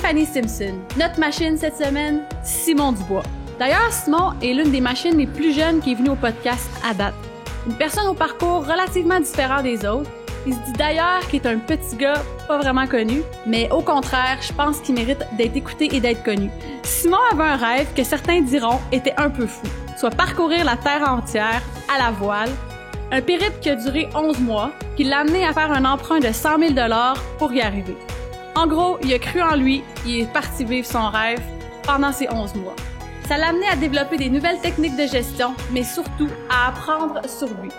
Stéphanie Simpson. Notre machine cette semaine, Simon Dubois. D'ailleurs, Simon est l'une des machines les plus jeunes qui est venue au podcast à date. Une personne au parcours relativement différent des autres. Il se dit d'ailleurs qu'il est un petit gars pas vraiment connu, mais au contraire, je pense qu'il mérite d'être écouté et d'être connu. Simon avait un rêve que certains diront était un peu fou, soit parcourir la terre entière à la voile. Un périple qui a duré 11 mois, qui l'a amené à faire un emprunt de 100 000 $ pour y arriver. En gros, il a cru en lui, il est parti vivre son rêve pendant ces 11 mois. Ça l'a amené à développer des nouvelles techniques de gestion, mais surtout à apprendre sur lui.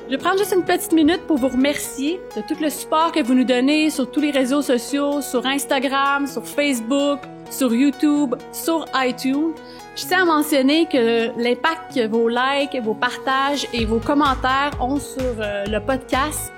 Je vais prendre juste une petite minute pour vous remercier de tout le support que vous nous donnez sur tous les réseaux sociaux, sur Instagram, sur Facebook, sur YouTube, sur iTunes. Je tiens à mentionner que l'impact que vos likes, vos partages et vos commentaires ont sur le podcast,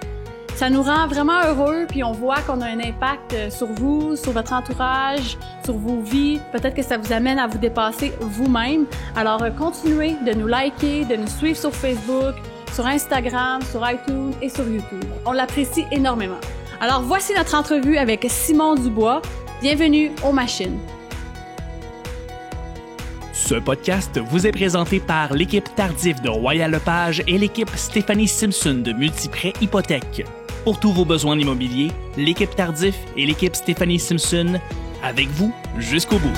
ça nous rend vraiment heureux, puis on voit qu'on a un impact sur vous, sur votre entourage, sur vos vies. Peut-être que ça vous amène à vous dépasser vous-même. Alors, continuez de nous liker, de nous suivre sur Facebook, sur Instagram, sur iTunes et sur YouTube. On l'apprécie énormément. Alors, voici notre entrevue avec Simon Dubois. Bienvenue aux machines. Ce podcast vous est présenté par l'équipe Tardif de Royal Lepage et l'équipe Stéphanie Simpson de Multiprêt Hypothèque. Pour tous vos besoins immobiliers, l'équipe Tardif et l'équipe Stéphanie Simpson, avec vous jusqu'au bout.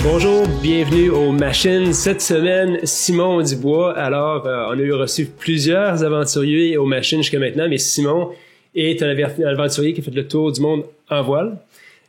Bonjour, bienvenue aux machines. Cette semaine, Simon Dubois. Alors, on a eu reçu plusieurs aventuriers aux machines jusqu'à maintenant, mais Simon est un aventurier qui a fait le tour du monde en voile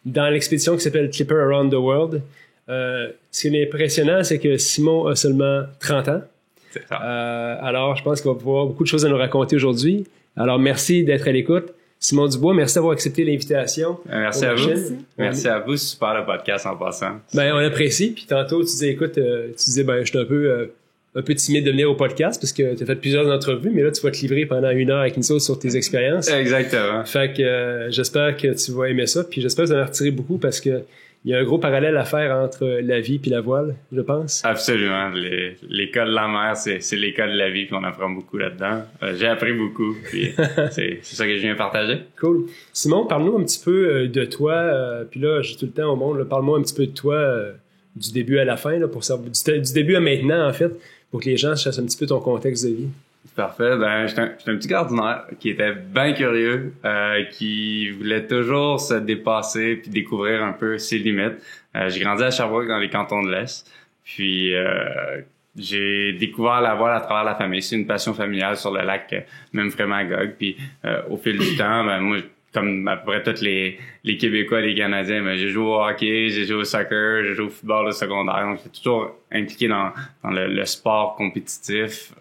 dans l'expédition qui s'appelle Clipper Around the World. Ce qui est impressionnant, c'est que Simon a seulement 30 ans. C'est ça. Alors, je pense qu'on va pouvoir beaucoup de choses à nous raconter aujourd'hui. Alors, merci d'être à l'écoute. Simon Dubois, merci d'avoir accepté l'invitation. Merci à vous. Merci à vous. Super le podcast en passant. Ben, on apprécie. Puis tantôt, tu disais, écoute, je suis un peu timide de venir au podcast parce que tu as fait plusieurs entrevues, mais là, tu vas te livrer pendant 1 heure avec une sauce sur tes expériences. Exactement. Fait que j'espère que tu vas aimer ça. Puis j'espère que vous en retirez beaucoup parce que il y a un gros parallèle à faire entre la vie puis la voile, je pense. Absolument. L'école de la mer, c'est l'école de la vie, puis on apprend beaucoup là-dedans. J'ai appris beaucoup, puis c'est ça que je viens partager. Cool. Simon, parle-nous un petit peu de toi. Puis là, j'ai tout le temps au monde. Parle-moi un petit peu de toi du début à la fin, là, pour savoir, du début à maintenant, en fait, pour que les gens sachent un petit peu ton contexte de vie. Parfait. Ben, j'étais un petit gars ordinaire qui était bien curieux, qui voulait toujours se dépasser puis découvrir un peu ses limites. J'ai grandi à Sherbrooke dans les cantons de l'Est. Puis j'ai découvert la voile à travers la famille. C'est une passion familiale sur le lac Memphremagog. Puis au fil du temps, ben moi, comme à peu près tous les Québécois, les Canadiens, ben j'ai joué au hockey, j'ai joué au soccer, j'ai joué au football au secondaire. Donc j'étais toujours impliqué dans le sport compétitif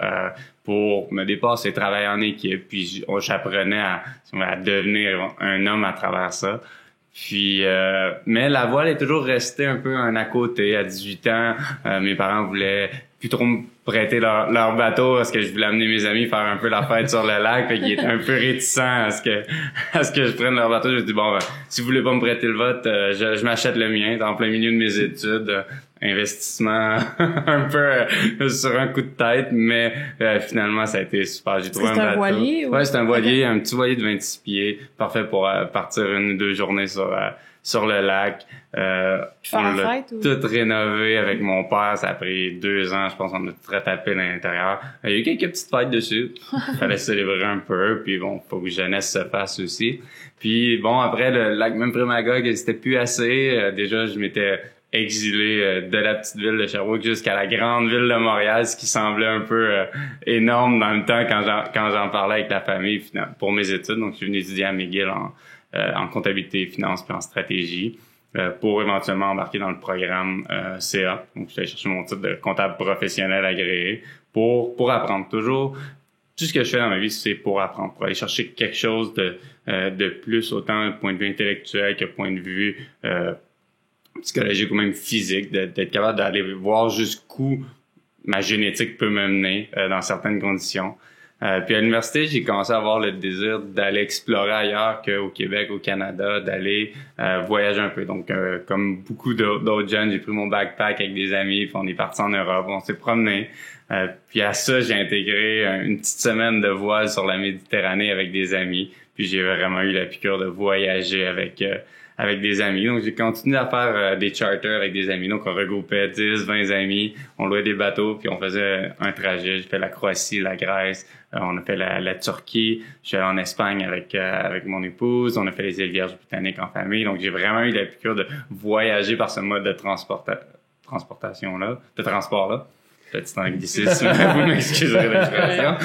pour me dépasser, travailler en équipe. Puis j'apprenais à devenir un homme à travers ça. Puis mais la voile est toujours restée un peu un à côté. À 18 ans, mes parents voulaient plus trop me prêter leur bateau parce que je voulais amener mes amis faire un peu la fête sur le lac, fait qu'ils étaient un peu réticents à ce que je prenne leur bateau. Je me dis bon, ben, si vous voulez pas me prêter le vôtre, je m'achète le mien dans plein milieu de mes études. Investissement un peu sur un coup de tête, mais finalement ça a été super. J'ai trouvé un bateau. Voilier? Ouais, c'est un voilier, un petit voilier de 26 pieds, parfait pour partir 1 ou 2 journées sur le lac. On l'a tout rénové avec mon père. Ça a pris 2 ans, je pense, on a tout retapé à l'intérieur. Il y a eu quelques petites fêtes dessus. Fallait célébrer un peu, puis bon, faut que jeunesse se fasse aussi. Puis bon, après, le lac Memphremagog, c'était plus assez. Déjà, je m'étais exilé de la petite ville de Sherbrooke jusqu'à la grande ville de Montréal, ce qui semblait un peu énorme dans le temps quand j'en parlais avec la famille pour mes études. Donc, je suis venu étudier à McGill en comptabilité, finance puis en stratégie pour éventuellement embarquer dans le programme CA. Donc, je suis allé chercher mon titre de comptable professionnel agréé pour apprendre. Toujours, tout ce que je fais dans ma vie, c'est pour apprendre, pour aller chercher quelque chose de plus, autant du point de vue intellectuel que point de vue psychologique ou même physique, d'être capable d'aller voir jusqu'où ma génétique peut me mener dans certaines conditions. Puis à l'université, j'ai commencé à avoir le désir d'aller explorer ailleurs qu'au Québec, au Canada, d'aller voyager un peu. Donc, comme beaucoup d'autres jeunes, j'ai pris mon backpack avec des amis, puis on est parti en Europe, on s'est promené. Puis à ça, j'ai intégré une petite semaine de voile sur la Méditerranée avec des amis. Puis j'ai vraiment eu la piqûre de voyager avec des amis. Donc j'ai continué à faire des charters avec des amis. Donc on regroupait 10, 20 amis, on louait des bateaux, puis on faisait un trajet. J'ai fait la Croatie, la Grèce, on a fait la Turquie. Je suis allé en Espagne avec mon épouse. On a fait les îles Vierges britanniques en famille. Donc j'ai vraiment eu la piqûre de voyager par ce mode de transportation-là, de transport-là. Petit anglicisme, vous m'excuserez l'expression.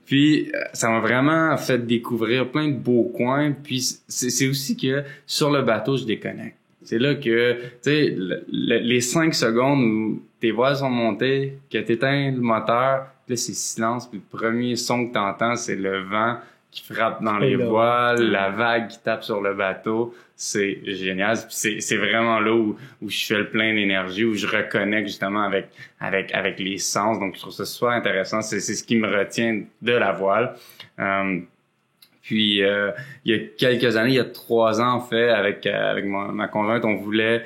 Puis ça m'a vraiment fait découvrir plein de beaux coins. Puis c'est aussi que sur le bateau, je déconnecte. C'est là que, tu sais, les 5 secondes où tes voiles sont montées, que t'éteins le moteur, là c'est silence. Puis le premier son que t'entends, c'est le vent qui frappe dans les voiles, la vague qui tape sur le bateau. C'est génial. Puis c'est vraiment là où je fais le plein d'énergie, où je reconnecte justement avec les sens. Donc je trouve ça super intéressant. C'est ce qui me retient de la voile. Puis il y a quelques années, il y a 3 ans en fait, avec ma conjointe, on voulait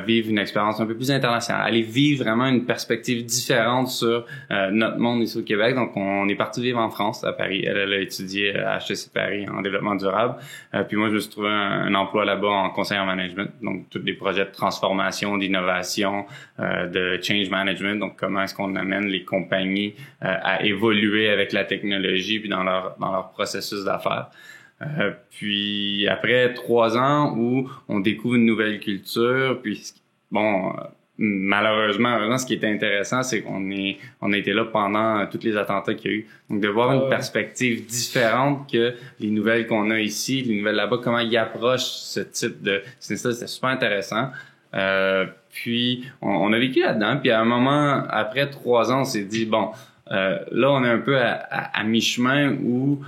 vivre une expérience un peu plus internationale, aller vivre vraiment une perspective différente sur notre monde ici au Québec. Donc on est parti vivre en France, à Paris. Elle a étudié à HEC Paris en développement durable. Puis moi je me suis trouvé un emploi là-bas en conseil en management. Donc tous les projets de transformation, d'innovation, de change management. Donc comment est-ce qu'on amène les compagnies à évoluer avec la technologie puis dans leur processus d'affaires. Puis après 3 ans où on découvre une nouvelle culture, puis bon, malheureusement, ce qui était intéressant, c'est qu'on a été là pendant tous les attentats qu'il y a eu. Donc de voir une perspective différente que les nouvelles qu'on a ici, les nouvelles là-bas, comment ils approchent ce type de... C'était super intéressant. Puis on a vécu là-dedans, puis à un moment, après 3 ans, on s'est dit, bon, là on est un peu à mi-chemin où...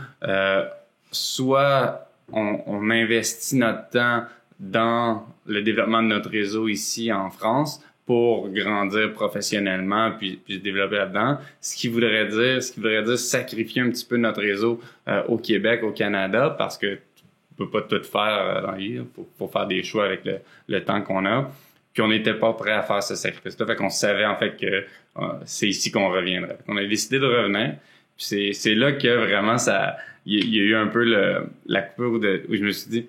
soit on investit notre temps dans le développement de notre réseau ici en France pour grandir professionnellement puis se développer là-dedans, ce qui voudrait dire sacrifier un petit peu notre réseau au Québec, au Canada, parce que tu peux pas tout faire dans la vie, faut faire des choix avec le temps qu'on a. Puis on n'était pas prêt à faire ce sacrifice-là, fait qu'on savait en fait que c'est ici qu'on reviendrait. On a décidé de revenir. Puis c'est là que vraiment il y a eu un peu la coupure où je me suis dit,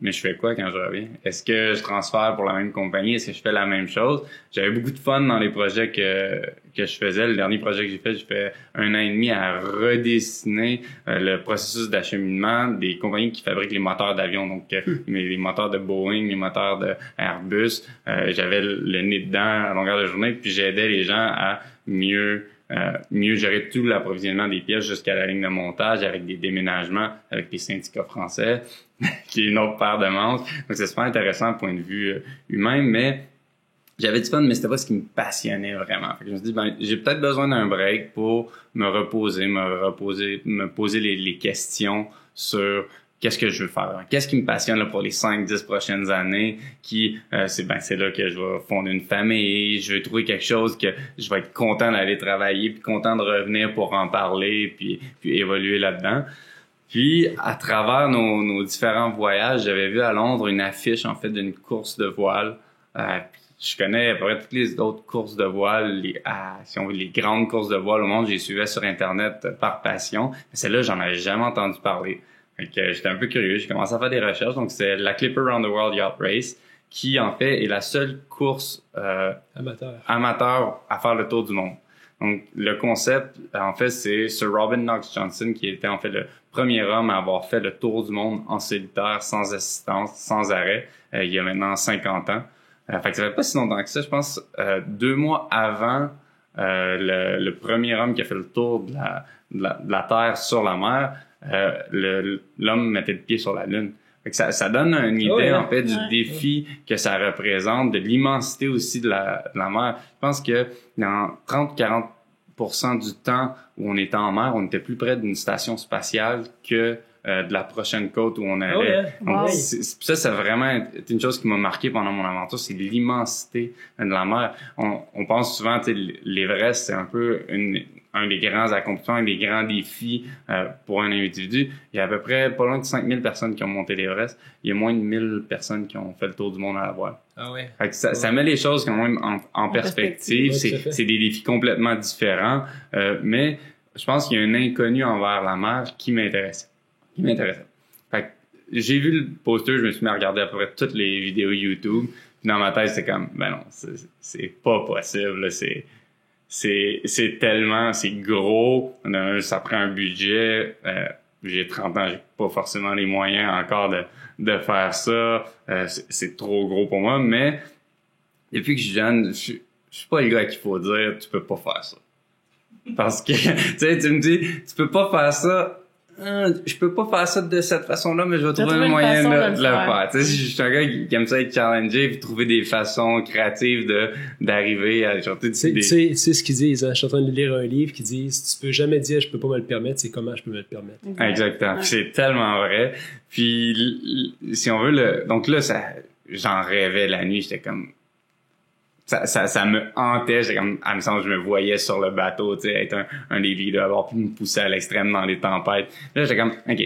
mais je fais quoi quand je reviens? Est-ce que je transfère pour la même compagnie? Est-ce que je fais la même chose? J'avais beaucoup de fun dans les projets que je faisais. Le dernier projet que j'ai fait 1 an et demi à redessiner le processus d'acheminement des compagnies qui fabriquent les moteurs d'avion. Donc, les moteurs de Boeing, les moteurs de Airbus. J'avais le nez dedans à longueur de journée, puis j'aidais les gens à mieux gérer tout l'approvisionnement des pièces jusqu'à la ligne de montage avec des déménagements avec les syndicats français, qui est une autre paire de manches. Donc c'est super intéressant point de vue humain, mais j'avais du fun, mais c'était pas ce qui me passionnait vraiment. Fait que je me suis dit, j'ai peut-être besoin d'un break pour me poser les questions sur qu'est-ce que je veux faire? Qu'est-ce qui me passionne là, pour les 5-10 prochaines années? C'est là que je vais fonder une famille. Je vais trouver quelque chose que je vais être content d'aller travailler, puis content de revenir pour en parler, puis évoluer là-dedans. Puis, à travers nos différents voyages, j'avais vu à Londres une affiche, en fait, d'une course de voile. Je connais à peu près toutes les autres courses de voile, les grandes courses de voile au monde. Je les suivais sur Internet par passion. Mais celle-là, j'en avais jamais entendu parler. Fait j'étais un peu curieux, j'ai commencé à faire des recherches. Donc, c'est la Clipper Round the World Yacht Race, qui, en fait, est la seule course amateur à faire le tour du monde. Donc, le concept, en fait, c'est Sir Robin Knox-Johnson, qui était, en fait, le premier homme à avoir fait le tour du monde en solitaire, sans assistance, sans arrêt, il y a maintenant 50 ans. Fait que ça fait pas si longtemps que ça. Je pense, 2 mois avant le premier homme qui a fait le tour de la Terre sur la mer, l'homme mettait le pied sur la Lune. Fait que ça donne une idée en fait du défi que ça représente, de l'immensité aussi de la mer. Je pense que dans 30-40% du temps où on était en mer, on était plus près d'une station spatiale que de la prochaine côte où on allait. Donc, ça a vraiment été une chose qui m'a marqué pendant mon aventure, c'est l'immensité de la mer. On pense souvent, tu sais, l'Everest, c'est un peu un des grands accomplissements, un des grands défis pour un individu. Il y a à peu près pas loin de 5000 personnes qui ont monté l'Everest. Il y a moins de 1000 personnes qui ont fait le tour du monde à la voile. Ah ouais. Fait que ça met les choses quand même en perspective. C'est des défis complètement différents. Mais je pense qu'il y a un inconnu envers la mer qui m'intéresse. qui m'intéressait. Fait que j'ai vu le poster, je me suis mis à regarder à peu près toutes les vidéos YouTube. Puis dans ma tête, c'est comme, ben non, c'est pas possible, là, c'est tellement, c'est gros, ça prend un budget, j'ai 30 ans, j'ai pas forcément les moyens encore de faire ça, c'est trop gros pour moi, mais depuis que je suis jeune, je suis pas le gars qu'il faut dire, tu peux pas faire ça. Parce que, tu sais, tu me dis, tu peux pas faire ça, je peux pas faire ça de cette façon-là, mais je vais trouver un moyen de le faire. Tu sais, je suis un gars qui aime ça être challengé puis trouver des façons créatives d'arriver à chanter tu sais ce qu'ils disent, hein? Je suis en train de lire un livre qui dit, si tu peux jamais dire je peux pas me le permettre, c'est comment je peux me le permettre. Exactement. Ouais. C'est tellement vrai. Puis, si on veut donc là, j'en rêvais la nuit, j'étais comme, ça me hantait, j'étais comme, à me semble, je me voyais sur le bateau, tu sais, être un des leaders, avoir pu me pousser à l'extrême dans les tempêtes. Là, j'étais comme, OK,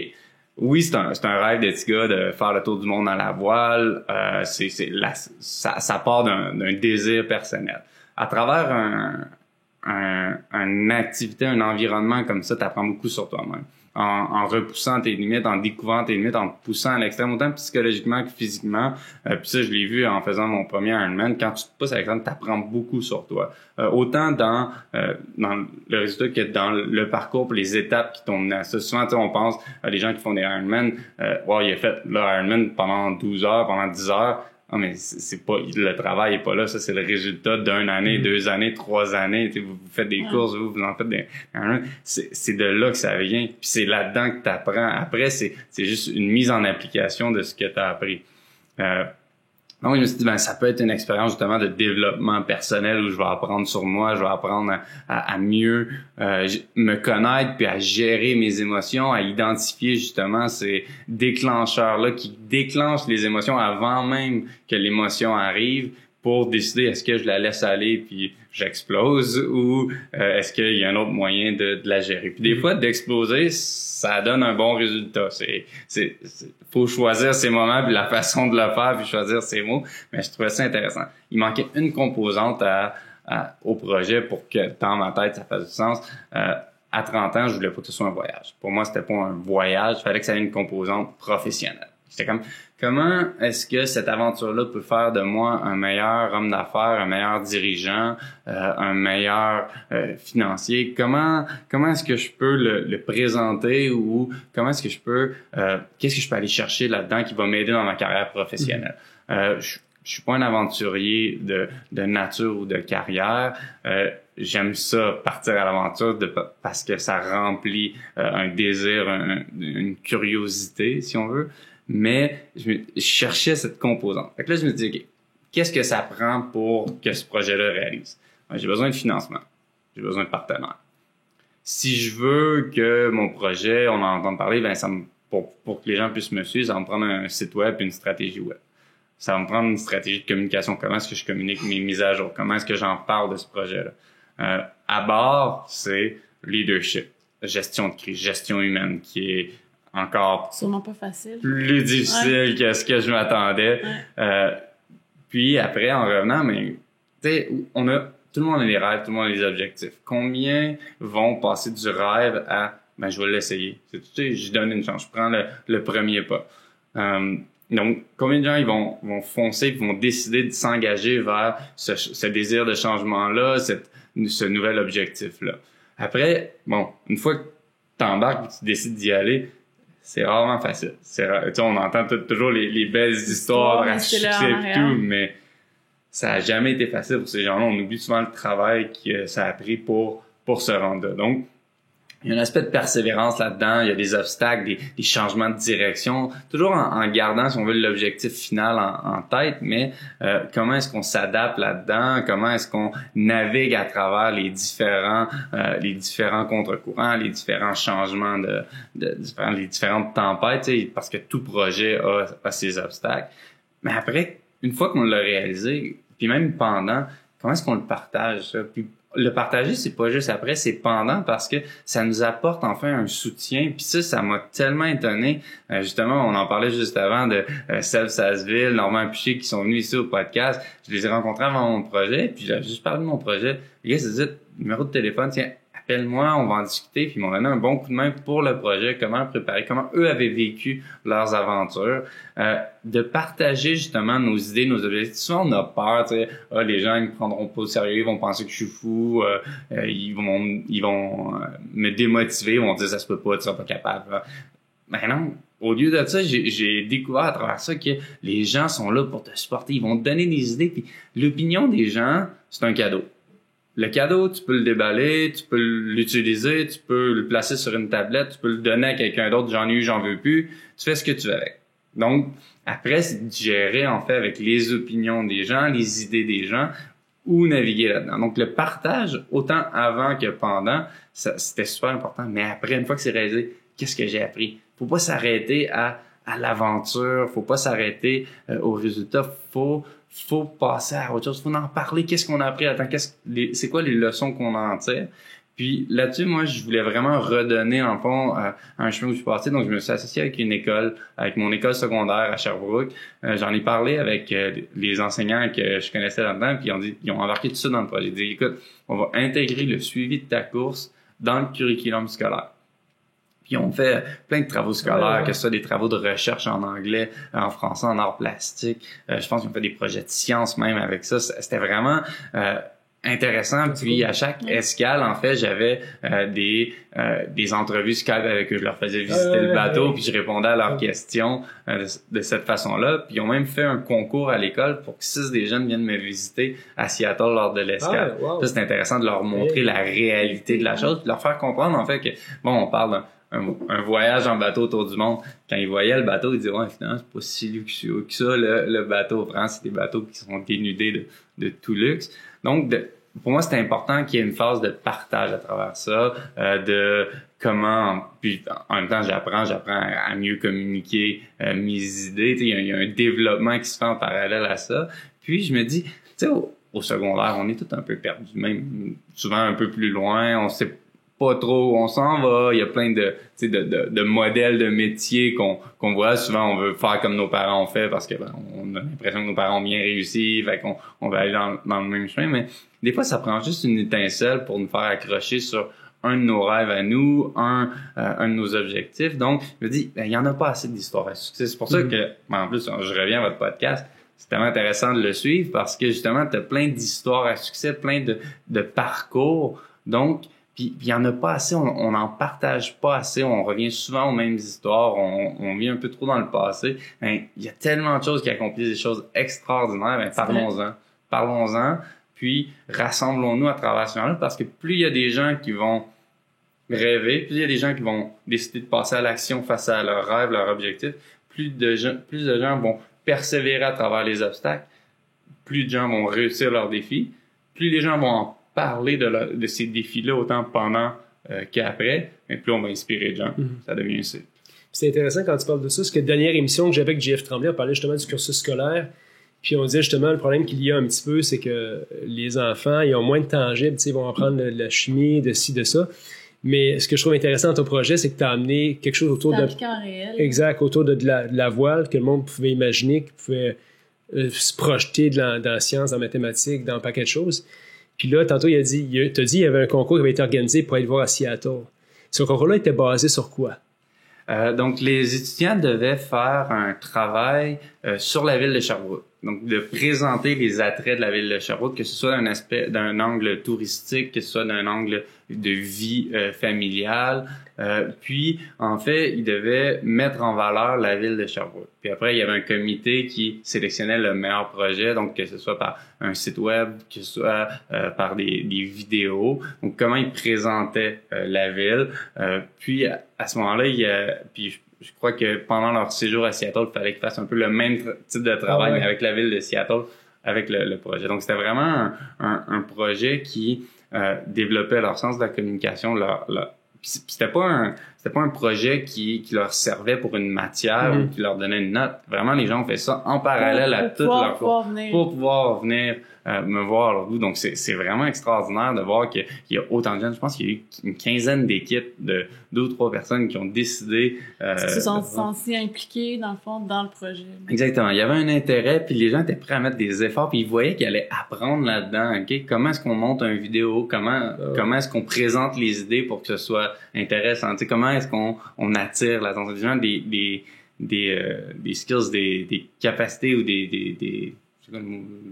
oui, c'est un rêve de petit gars de faire le tour du monde dans la voile, ça part d'un désir personnel. À travers une activité, un environnement comme ça, t'apprends beaucoup sur toi-même. En repoussant tes limites, en découvrant tes limites, en te poussant à l'extrême, autant psychologiquement que physiquement. Puis ça, je l'ai vu en faisant mon premier Ironman. Quand tu te pousses à l'extrême, t'apprends beaucoup sur toi. Autant dans le résultat que dans le parcours, puis les étapes qui t'ont mené à ça. Souvent, on pense à des gens qui font des Ironman. Wow, il a fait le Ironman pendant 12 heures, pendant 10 heures. Non, mais c'est pas, le travail est pas là. Ça, c'est le résultat d'une année, 2 années, 3 années. Vous faites des courses, vous en faites des, c'est de là que ça vient. Puis c'est là-dedans que t'apprends. Après, c'est juste une mise en application de ce que t'as appris. Donc, je me suis dit, ça peut être une expérience justement de développement personnel où je vais apprendre sur moi, je vais apprendre à mieux me connaître puis à gérer mes émotions, à identifier justement ces déclencheurs-là qui déclenchent les émotions avant même que l'émotion arrive pour décider est-ce que je la laisse aller puis j'explose ou est-ce qu'il y a un autre moyen de la gérer. Puis des fois, d'exploser, ça donne un bon résultat. Faut choisir ses moments puis la façon de le faire puis choisir ses mots. Mais je trouvais ça intéressant. Il manquait une composante au projet pour que dans ma tête, ça fasse du sens. À 30 ans, je voulais pas que ce soit un voyage. Pour moi, c'était pas un voyage. Il fallait que ça ait une composante professionnelle. J'étais comme, comment est-ce que cette aventure-là peut faire de moi un meilleur homme d'affaires, un meilleur dirigeant, un meilleur financier? Comment est-ce que je peux le présenter ou comment est-ce que je peux, qu'est-ce que je peux aller chercher là-dedans qui va m'aider dans ma carrière professionnelle? Je suis pas un aventurier de nature ou de carrière. J'aime ça, partir à l'aventure parce que ça remplit un désir, une curiosité, si on veut. Mais je cherchais cette composante. Fait que là, je me dis, OK, qu'est-ce que ça prend pour que ce projet-là réalise? J'ai besoin de financement. J'ai besoin de partenaires. Si je veux que mon projet, on en entende parler, pour que les gens puissent me suivre, ça va me prendre un site web et une stratégie web. Ça va me prendre une stratégie de communication. Comment est-ce que je communique mes mises à jour? Comment est-ce que j'en parle de ce projet-là? À bord, c'est leadership, gestion de crise, gestion humaine, qui est encore sûrement pas facile, plus difficile que ce que je m'attendais. Puis après, en revenant, mais tu sais, tout le monde a des rêves, tout le monde a des objectifs. Combien vont passer du rêve à je vais l'essayer. Tu sais, je donne une chance, je prends le premier pas. Donc, combien de gens ils vont foncer, ils vont décider de s'engager vers ce désir de changement-là, ce nouvel objectif-là. Après, une fois que tu embarques et tu décides d'y aller, c'est rarement facile. On entend toujours les belles histoires à succès et tout, mais ça a jamais été facile pour ces gens-là. On oublie souvent le travail que ça a pris pour se rendre là. Donc, il y a un aspect de persévérance là-dedans, il y a des obstacles, des changements de direction, toujours en gardant, si on veut, l'objectif final en tête, mais comment est-ce qu'on s'adapte là-dedans, comment est-ce qu'on navigue à travers les différents contre-courants, les différents changements les différentes tempêtes, parce que tout projet a ses obstacles. Mais après, une fois qu'on l'a réalisé, puis même pendant, comment est-ce qu'on le partage, ça? Puis le partager, c'est pas juste après, c'est pendant parce que ça nous apporte enfin un soutien. Puis ça m'a tellement étonné. Justement, on en parlait juste avant de Seb Sasseville, Normand Piché qui sont venus ici au podcast. Je les ai rencontrés avant mon projet, puis j'ai juste parlé de mon projet. Les gars se disaient, numéro de téléphone, tiens, appelle-moi, on va en discuter, puis ils m'ont donné un bon coup de main pour le projet, comment préparer, comment eux avaient vécu leurs aventures, de partager justement nos idées, nos objectifs. Souvent, on a peur, tu sais, les gens ils me prendront pas au sérieux, ils vont penser que je suis fou, ils vont me démotiver, ils vont dire ça se peut pas, tu seras pas capable. Ben non, au lieu de ça, j'ai découvert à travers ça que les gens sont là pour te supporter, ils vont te donner des idées, puis l'opinion des gens, c'est un cadeau. Le cadeau, tu peux le déballer, tu peux l'utiliser, tu peux le placer sur une tablette, tu peux le donner à quelqu'un d'autre, j'en ai eu, j'en veux plus, tu fais ce que tu veux avec. Donc, après, c'est de gérer, en fait, avec les opinions des gens, les idées des gens, ou naviguer là-dedans. Donc, le partage, autant avant que pendant, c'était super important. Mais après, une fois que c'est réalisé, qu'est-ce que j'ai appris? Faut pas s'arrêter à l'aventure, faut pas s'arrêter au résultat, faut passer à autre chose, faut en parler, qu'est-ce qu'on a appris, c'est quoi les leçons qu'on en tire. Puis là-dessus, moi, je voulais vraiment redonner, en fond, un chemin où je suis passé. Donc, je me suis associé avec une école, avec mon école secondaire à Sherbrooke. J'en ai parlé avec les enseignants que je connaissais là-dedans, puis ils ont embarqué tout ça dans le projet. Ils ont dit, écoute, on va intégrer le suivi de ta course dans le curriculum scolaire. Puis on fait plein de travaux scolaires, que ce soit des travaux de recherche en anglais, en français, en arts plastiques. Je pense qu'on fait des projets de sciences même avec ça. C'était vraiment intéressant. Puis à chaque escale, en fait, j'avais des entrevues Skype avec eux. Je leur faisais visiter le bateau, puis je répondais à leurs questions de cette façon-là. Puis ils ont même fait un concours à l'école pour que 6 des jeunes viennent me visiter à Seattle lors de l'escale. Ça, c'est intéressant de leur montrer la réalité de la chose, puis leur faire comprendre, en fait, que, bon, on parle un voyage en bateau autour du monde. Quand ils voyaient le bateau, ils disaient, ouais, finalement, c'est pas si luxueux que ça, le bateau. Vraiment, c'est des bateaux qui sont dénudés de tout luxe. Donc, pour moi, c'était important qu'il y ait une phase de partage à travers ça, de comment, puis en même temps, j'apprends à mieux communiquer mes idées. Il y a un développement qui se fait en parallèle à ça. Puis, je me dis, tu sais, au secondaire, on est tous un peu perdus, même souvent un peu plus loin, on sait pas trop où on s'en va, il y a plein de modèles de métiers qu'on voit. Souvent, on veut faire comme nos parents ont fait parce que on a l'impression que nos parents ont bien réussi, fait qu'on va aller dans le même chemin. Mais des fois, ça prend juste une étincelle pour nous faire accrocher sur un de nos rêves à nous, un de nos objectifs. Donc, je me dis, il y en a pas assez d'histoires à succès. C'est pour ça que, en plus, je reviens à votre podcast. C'est tellement intéressant de le suivre parce que justement, tu as plein d'histoires à succès, plein de parcours. Donc, puis il y en a pas assez, on n'en partage pas assez, on revient souvent aux mêmes histoires, on vit un peu trop dans le passé. Il y a tellement de choses qui accomplissent des choses extraordinaires, parlons-en, puis rassemblons-nous à travers ce moment-là, parce que plus il y a des gens qui vont rêver, plus il y a des gens qui vont décider de passer à l'action face à leurs rêves, leurs objectifs, plus de gens vont persévérer à travers les obstacles, plus de gens vont réussir leurs défis, plus les gens vont en parler de ces défis-là autant pendant qu'après, mais plus on va inspirer les gens. Ça devient ainsi. C'est intéressant quand tu parles de ça, parce que la dernière émission que j'avais avec JF Tremblay, on parlait justement du cursus scolaire, puis on disait justement le problème qu'il y a un petit peu, c'est que les enfants, ils ont moins de tangibles, ils vont apprendre de la chimie, de ci, de ça. Mais ce que je trouve intéressant dans ton projet, c'est que tu as amené quelque chose autour réel. Exact, autour de la voile, que le monde pouvait imaginer, qu'il pouvait se projeter dans la science, dans la mathématique, dans un paquet de choses. Puis là, tantôt, t'as dit il y avait un concours qui avait été organisé pour aller voir à Seattle. Ce concours-là était basé sur quoi? Donc, les étudiants devaient faire un travail sur la ville de Sherbrooke. Donc, de présenter les attraits de la ville de Sherbrooke, que ce soit d'un angle touristique, que ce soit d'un angle de vie familiale. Puis, en fait, ils devaient mettre en valeur la ville de Sherbrooke. Puis après, il y avait un comité qui sélectionnait le meilleur projet, donc que ce soit par un site web, que ce soit par des vidéos. Donc, comment ils présentaient la ville. Puis, à ce moment-là, puis je crois que pendant leur séjour à Seattle, il fallait qu'ils fassent un peu le même type de travail, mais avec la ville de Seattle, avec le projet. Donc, c'était vraiment un projet qui développait leur sens de la communication, c'était pas un projet qui leur servait pour une matière ou qui leur donnait une note. Vraiment, les gens ont fait ça en parallèle à tout leur cours pour pouvoir venir me voir à leur bout. Donc, c'est vraiment extraordinaire de voir qu'il y a autant de jeunes. Je pense qu'il y a eu une quinzaine d'équipes de 2 ou 3 personnes qui ont décidé... qui se sont sentis impliqués, dans le fond, dans le projet. Exactement. Il y avait un intérêt, puis les gens étaient prêts à mettre des efforts, puis ils voyaient qu'ils allaient apprendre là-dedans. Okay? Comment est-ce qu'on monte une vidéo? Comment est-ce qu'on présente les idées pour que ce soit intéressant? Tu sais, comment est-ce qu'on attire l'attention des gens? Des skills, des capacités ou des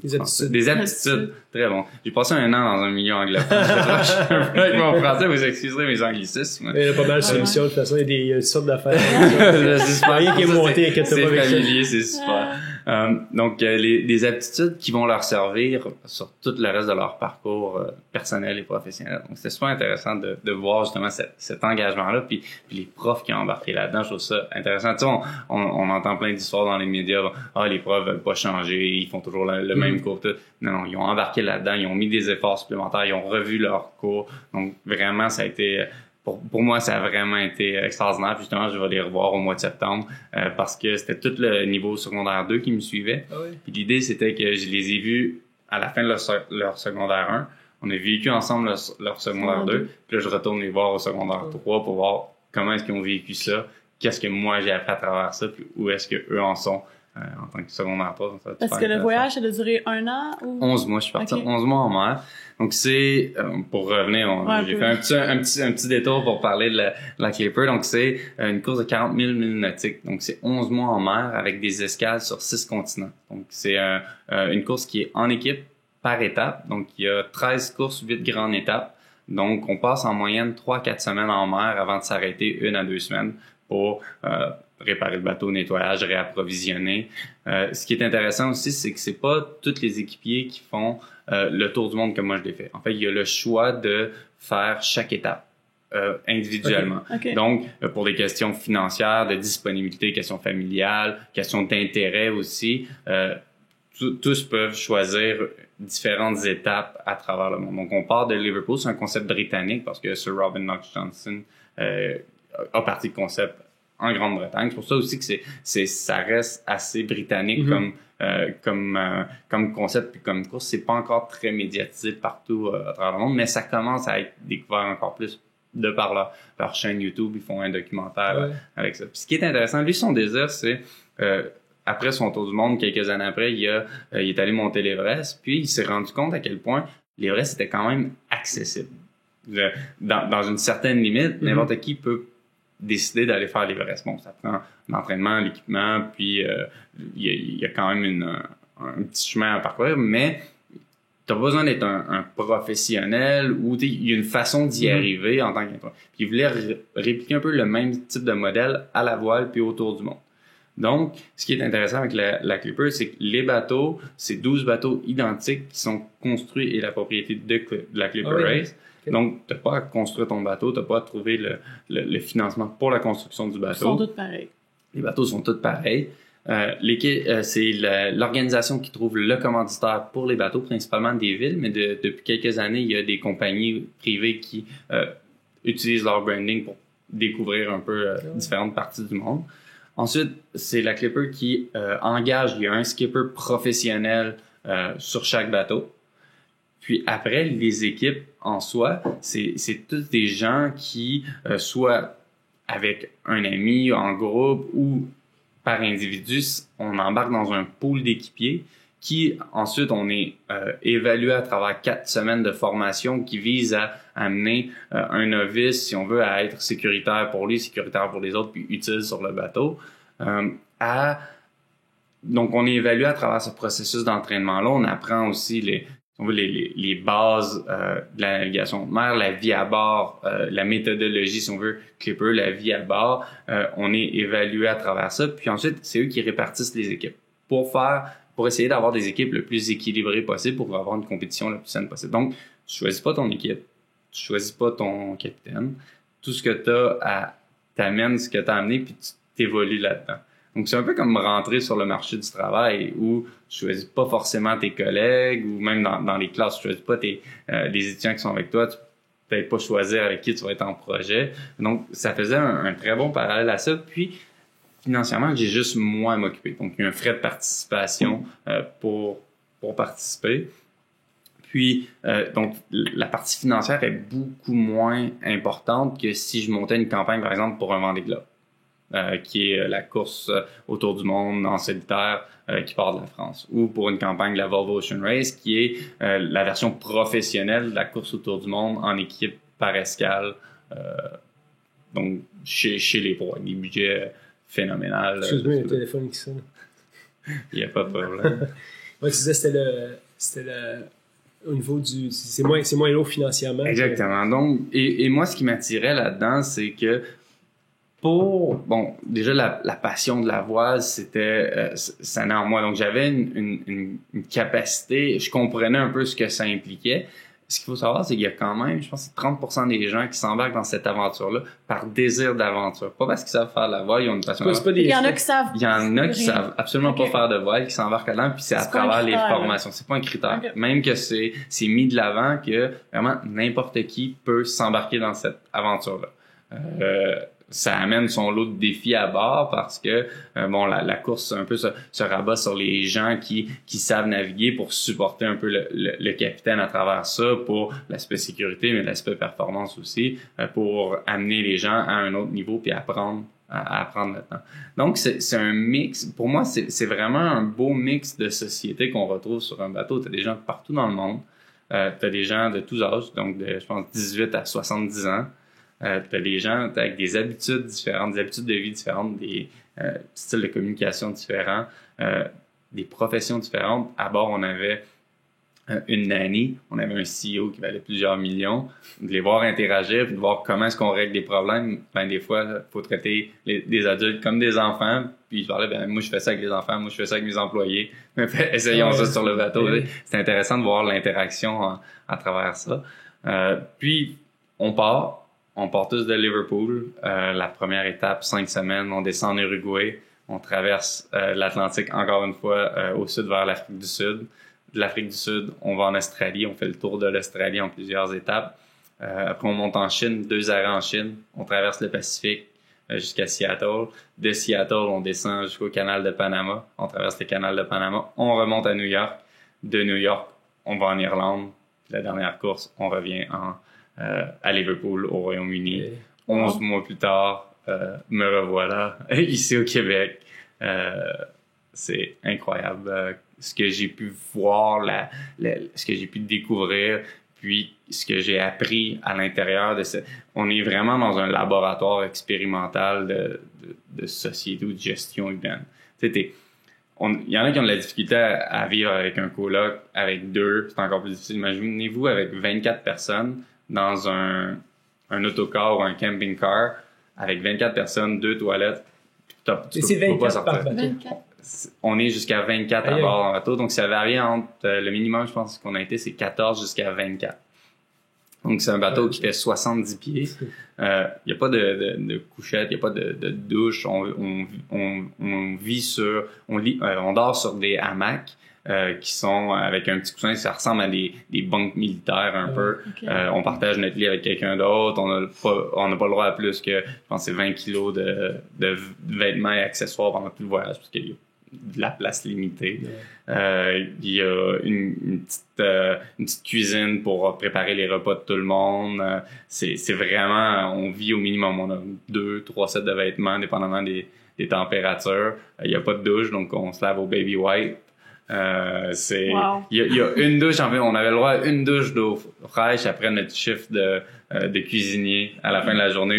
Des aptitudes. Très bon. J'ai passé 1 an dans un milieu anglophone. Avec mon français, vous excuserez mes anglicismes. Il y a pas mal de solutions, de toute façon. Il y a une sorte d'affaires. C'est rien qui est monté, inquiète-toi pas avec ça. C'est familier, c'est super. Donc, des aptitudes qui vont leur servir sur tout le reste de leur parcours personnel et professionnel. Donc, c'était super intéressant de voir justement cet engagement-là, puis les profs qui ont embarqué là-dedans. Je trouve ça intéressant. Tu sais, on entend plein d'histoires dans les médias. Les profs veulent pas changer, ils font toujours le même cours. Tout. Non, ils ont embarqué là-dedans, ils ont mis des efforts supplémentaires, ils ont revu leur cours. Donc, vraiment, ça a été... Pour moi, ça a vraiment été extraordinaire. Puis justement, je vais les revoir au mois de septembre parce que c'était tout le niveau secondaire 2 qui me suivait. Ah oui. Puis l'idée, c'était que je les ai vus à la fin de leur secondaire 1. On a vécu ensemble leur secondaire 2. Puis là, je retourne les voir au secondaire 3 pour voir comment est-ce qu'ils ont vécu ça, qu'est-ce que moi j'ai appris à travers ça, puis où est-ce qu'eux en sont en tant que secondaire 3. Parce que le voyage, ça a duré 1 an ou... 11 mois, je suis parti 11 mois en mer. Donc c'est, pour revenir, j'ai fait un petit détour pour parler de la Clipper. Donc c'est une course de 40 000 milles nautiques. Donc c'est 11 mois en mer avec des escales sur 6 continents. Donc c'est une course qui est en équipe par étape. Donc il y a 13 courses, 8 grandes étapes. Donc on passe en moyenne 3-4 semaines en mer avant de s'arrêter 1 à 2 semaines pour réparer le bateau, nettoyage, réapprovisionner. Ce qui est intéressant aussi, c'est que c'est pas tous les équipiers qui font le tour du monde comme moi je l'ai fait. En fait, il y a le choix de faire chaque étape individuellement. Okay. Donc, pour des questions financières, de disponibilité, questions familiales, questions d'intérêt aussi, tous peuvent choisir différentes étapes à travers le monde. Donc, on part de Liverpool, c'est un concept britannique parce que Sir Robin Knox-Johnson a parti de concept en Grande-Bretagne. C'est pour ça aussi que ça reste assez britannique comme concept puis comme course. C'est pas encore très médiatisé partout à travers le monde, mais ça commence à être découvert encore plus de par leur chaîne YouTube. Ils font un documentaire avec ça. Puis ce qui est intéressant, lui, son désir, c'est après son tour du monde, quelques années après, il est allé monter l'Everest, puis il s'est rendu compte à quel point l'Everest était quand même accessible. Dans une certaine limite, n'importe qui peut décider d'aller faire l'Everest. Bon, ça prend l'entraînement, l'équipement, puis il y a quand même un petit chemin à parcourir, mais t'as pas besoin d'être un professionnel ou il y a une façon d'y arriver en tant qu'entraîneur. Puis il voulait répliquer un peu le même type de modèle à la voile puis autour du monde. Donc, ce qui est intéressant avec la Clipper, c'est que les bateaux, c'est 12 bateaux identiques qui sont construits et la propriété de la Clipper Race. Okay. Donc, t'as pas à construire ton bateau, t'as pas à trouver le financement pour la construction du bateau. Ils sont tous pareils. Les bateaux sont tous pareils. C'est l'organisation qui trouve le commanditaire pour les bateaux, principalement des villes, mais depuis quelques années, il y a des compagnies privées qui utilisent leur branding pour découvrir un peu différentes parties du monde. Ensuite, c'est la Clipper qui engage, il y a un skipper professionnel sur chaque bateau. Puis après, les équipes en soi, c'est tous des gens qui, soit avec un ami, en groupe ou par individu, on embarque dans un pool d'équipiers qui, ensuite, on est évalué à travers 4 semaines de formation qui vise à amener un novice, si on veut, à être sécuritaire pour lui, sécuritaire pour les autres, puis utile sur le bateau. Donc, on est évalué à travers ce processus d'entraînement-là. On apprend aussi les bases de la navigation de mer, la vie à bord, la méthodologie, si on veut, Clipper, la vie à bord. On est évalué à travers ça. Puis ensuite, c'est eux qui répartissent les équipes pour essayer d'avoir des équipes le plus équilibrées possible pour avoir une compétition la plus saine possible. Donc, tu choisis pas ton équipe, tu choisis pas ton capitaine. Tout ce que t'amènes ce que t'as amené, puis tu t'évolues là-dedans. Donc, c'est un peu comme rentrer sur le marché du travail où tu choisis pas forcément tes collègues ou même dans les classes, tu choisis pas les étudiants qui sont avec toi. peut-être pas choisir avec qui tu vas être en projet. Donc, ça faisait un très bon parallèle à ça. Puis, financièrement, j'ai juste moi à m'occuper. Donc, il y a un frais de participation pour participer. Puis, donc, la partie financière est beaucoup moins importante que si je montais une campagne, par exemple, pour un Vendée Globe, qui est la course autour du monde en solitaire qui part de la France, ou pour une campagne de la Volvo Ocean Race, qui est la version professionnelle de la course autour du monde en équipe par escale, donc chez les pros, avec des budgets phénoménaux. Excuse-moi, il y a un téléphone qui sonne. Il n'y a pas de problème. Ouais, tu disais c'était au niveau c'est moins lourd financièrement. Exactement. Donc, et moi, ce qui m'attirait là-dedans, c'est que déjà la passion de la voile, ça naît en moi. Donc, j'avais une capacité, je comprenais un peu ce que ça impliquait. Ce qu'il faut savoir, c'est qu'il y a quand même, je pense, 30% des gens qui s'embarquent dans cette aventure-là par désir d'aventure. Pas parce qu'ils savent faire de la voile, ils ont une passion. Il y en a qui savent. Il y en a qui savent absolument pas faire de voile, qui s'embarquent là-dedans, puis c'est à travers les formations. C'est pas un critère. Okay. Même que c'est mis de l'avant que vraiment n'importe qui peut s'embarquer dans cette aventure-là. Ça amène son lot de défis à bord parce que la course un peu se rabat sur les gens qui savent naviguer pour supporter un peu le capitaine à travers ça, pour l'aspect sécurité mais l'aspect performance aussi, pour amener les gens à un autre niveau puis apprendre là-dedans. Donc c'est un mix, pour moi c'est vraiment un beau mix de société qu'on retrouve sur un bateau. T'as des gens partout dans le monde, t'as des gens de tous âges, donc je pense 18 à 70 ans. T'as des gens avec des habitudes différentes, des habitudes de vie différentes, des styles de communication différents, des professions différentes. À bord, on avait une nanny, on avait un CEO qui valait plusieurs millions. De les voir interagir, puis de voir comment est-ce qu'on règle des problèmes. Des fois, il faut traiter des adultes comme des enfants. Puis je parlais, moi je fais ça avec les enfants, moi je fais ça avec mes employés. Essayons ça sur le bateau. C'est intéressant de voir l'interaction à travers ça. Puis, on part tous de Liverpool. La première étape, 5 semaines, on descend en Uruguay. On traverse l'Atlantique encore une fois au sud vers l'Afrique du Sud. De l'Afrique du Sud, on va en Australie. On fait le tour de l'Australie en plusieurs étapes. Après, on monte en Chine, 2 arrêts en Chine. On traverse le Pacifique jusqu'à Seattle. De Seattle, on descend jusqu'au canal de Panama. On traverse le canal de Panama. On remonte à New York. De New York, on va en Irlande. La dernière course, on revient à Liverpool, au Royaume-Uni. 11 mois plus tard, me revoilà ici au Québec. C'est incroyable ce que j'ai pu voir, ce que j'ai pu découvrir, puis ce que j'ai appris à l'intérieur de On est vraiment dans un laboratoire expérimental de société ou de gestion humaine. Il y en a qui ont de la difficulté à vivre avec un coloc, avec 2, c'est encore plus difficile. Imaginez-vous avec 24 personnes dans un autocar ou un camping-car, avec 24 personnes, 2 toilettes. Et c'est 24 par bateau. On est jusqu'à 24 à bord en bateau, donc ça varie entre le minimum, je pense qu'on a été, c'est 14 jusqu'à 24. Donc c'est un bateau qui fait 70 pieds. Il n'y a pas de couchette, il n'y a pas de douche. On dort sur des hamacs qui sont avec un petit coussin, ça ressemble à des bunks militaires un peu. Okay. On partage notre lit avec quelqu'un d'autre. On n'a pas le droit à plus que, je pense, c'est 20 kilos de vêtements et accessoires pendant tout le voyage, parce qu'il y a de la place limitée. Il y a une petite cuisine pour préparer les repas de tout le monde. C'est vraiment, on vit au minimum. On a 2-3 sets de vêtements, dépendamment des températures. Il n'y a pas de douche, donc on se lave au baby wipe. Il y a une douche, en fait, on avait le droit à une douche d'eau fraîche après notre chiffre de cuisinier à la fin de la journée.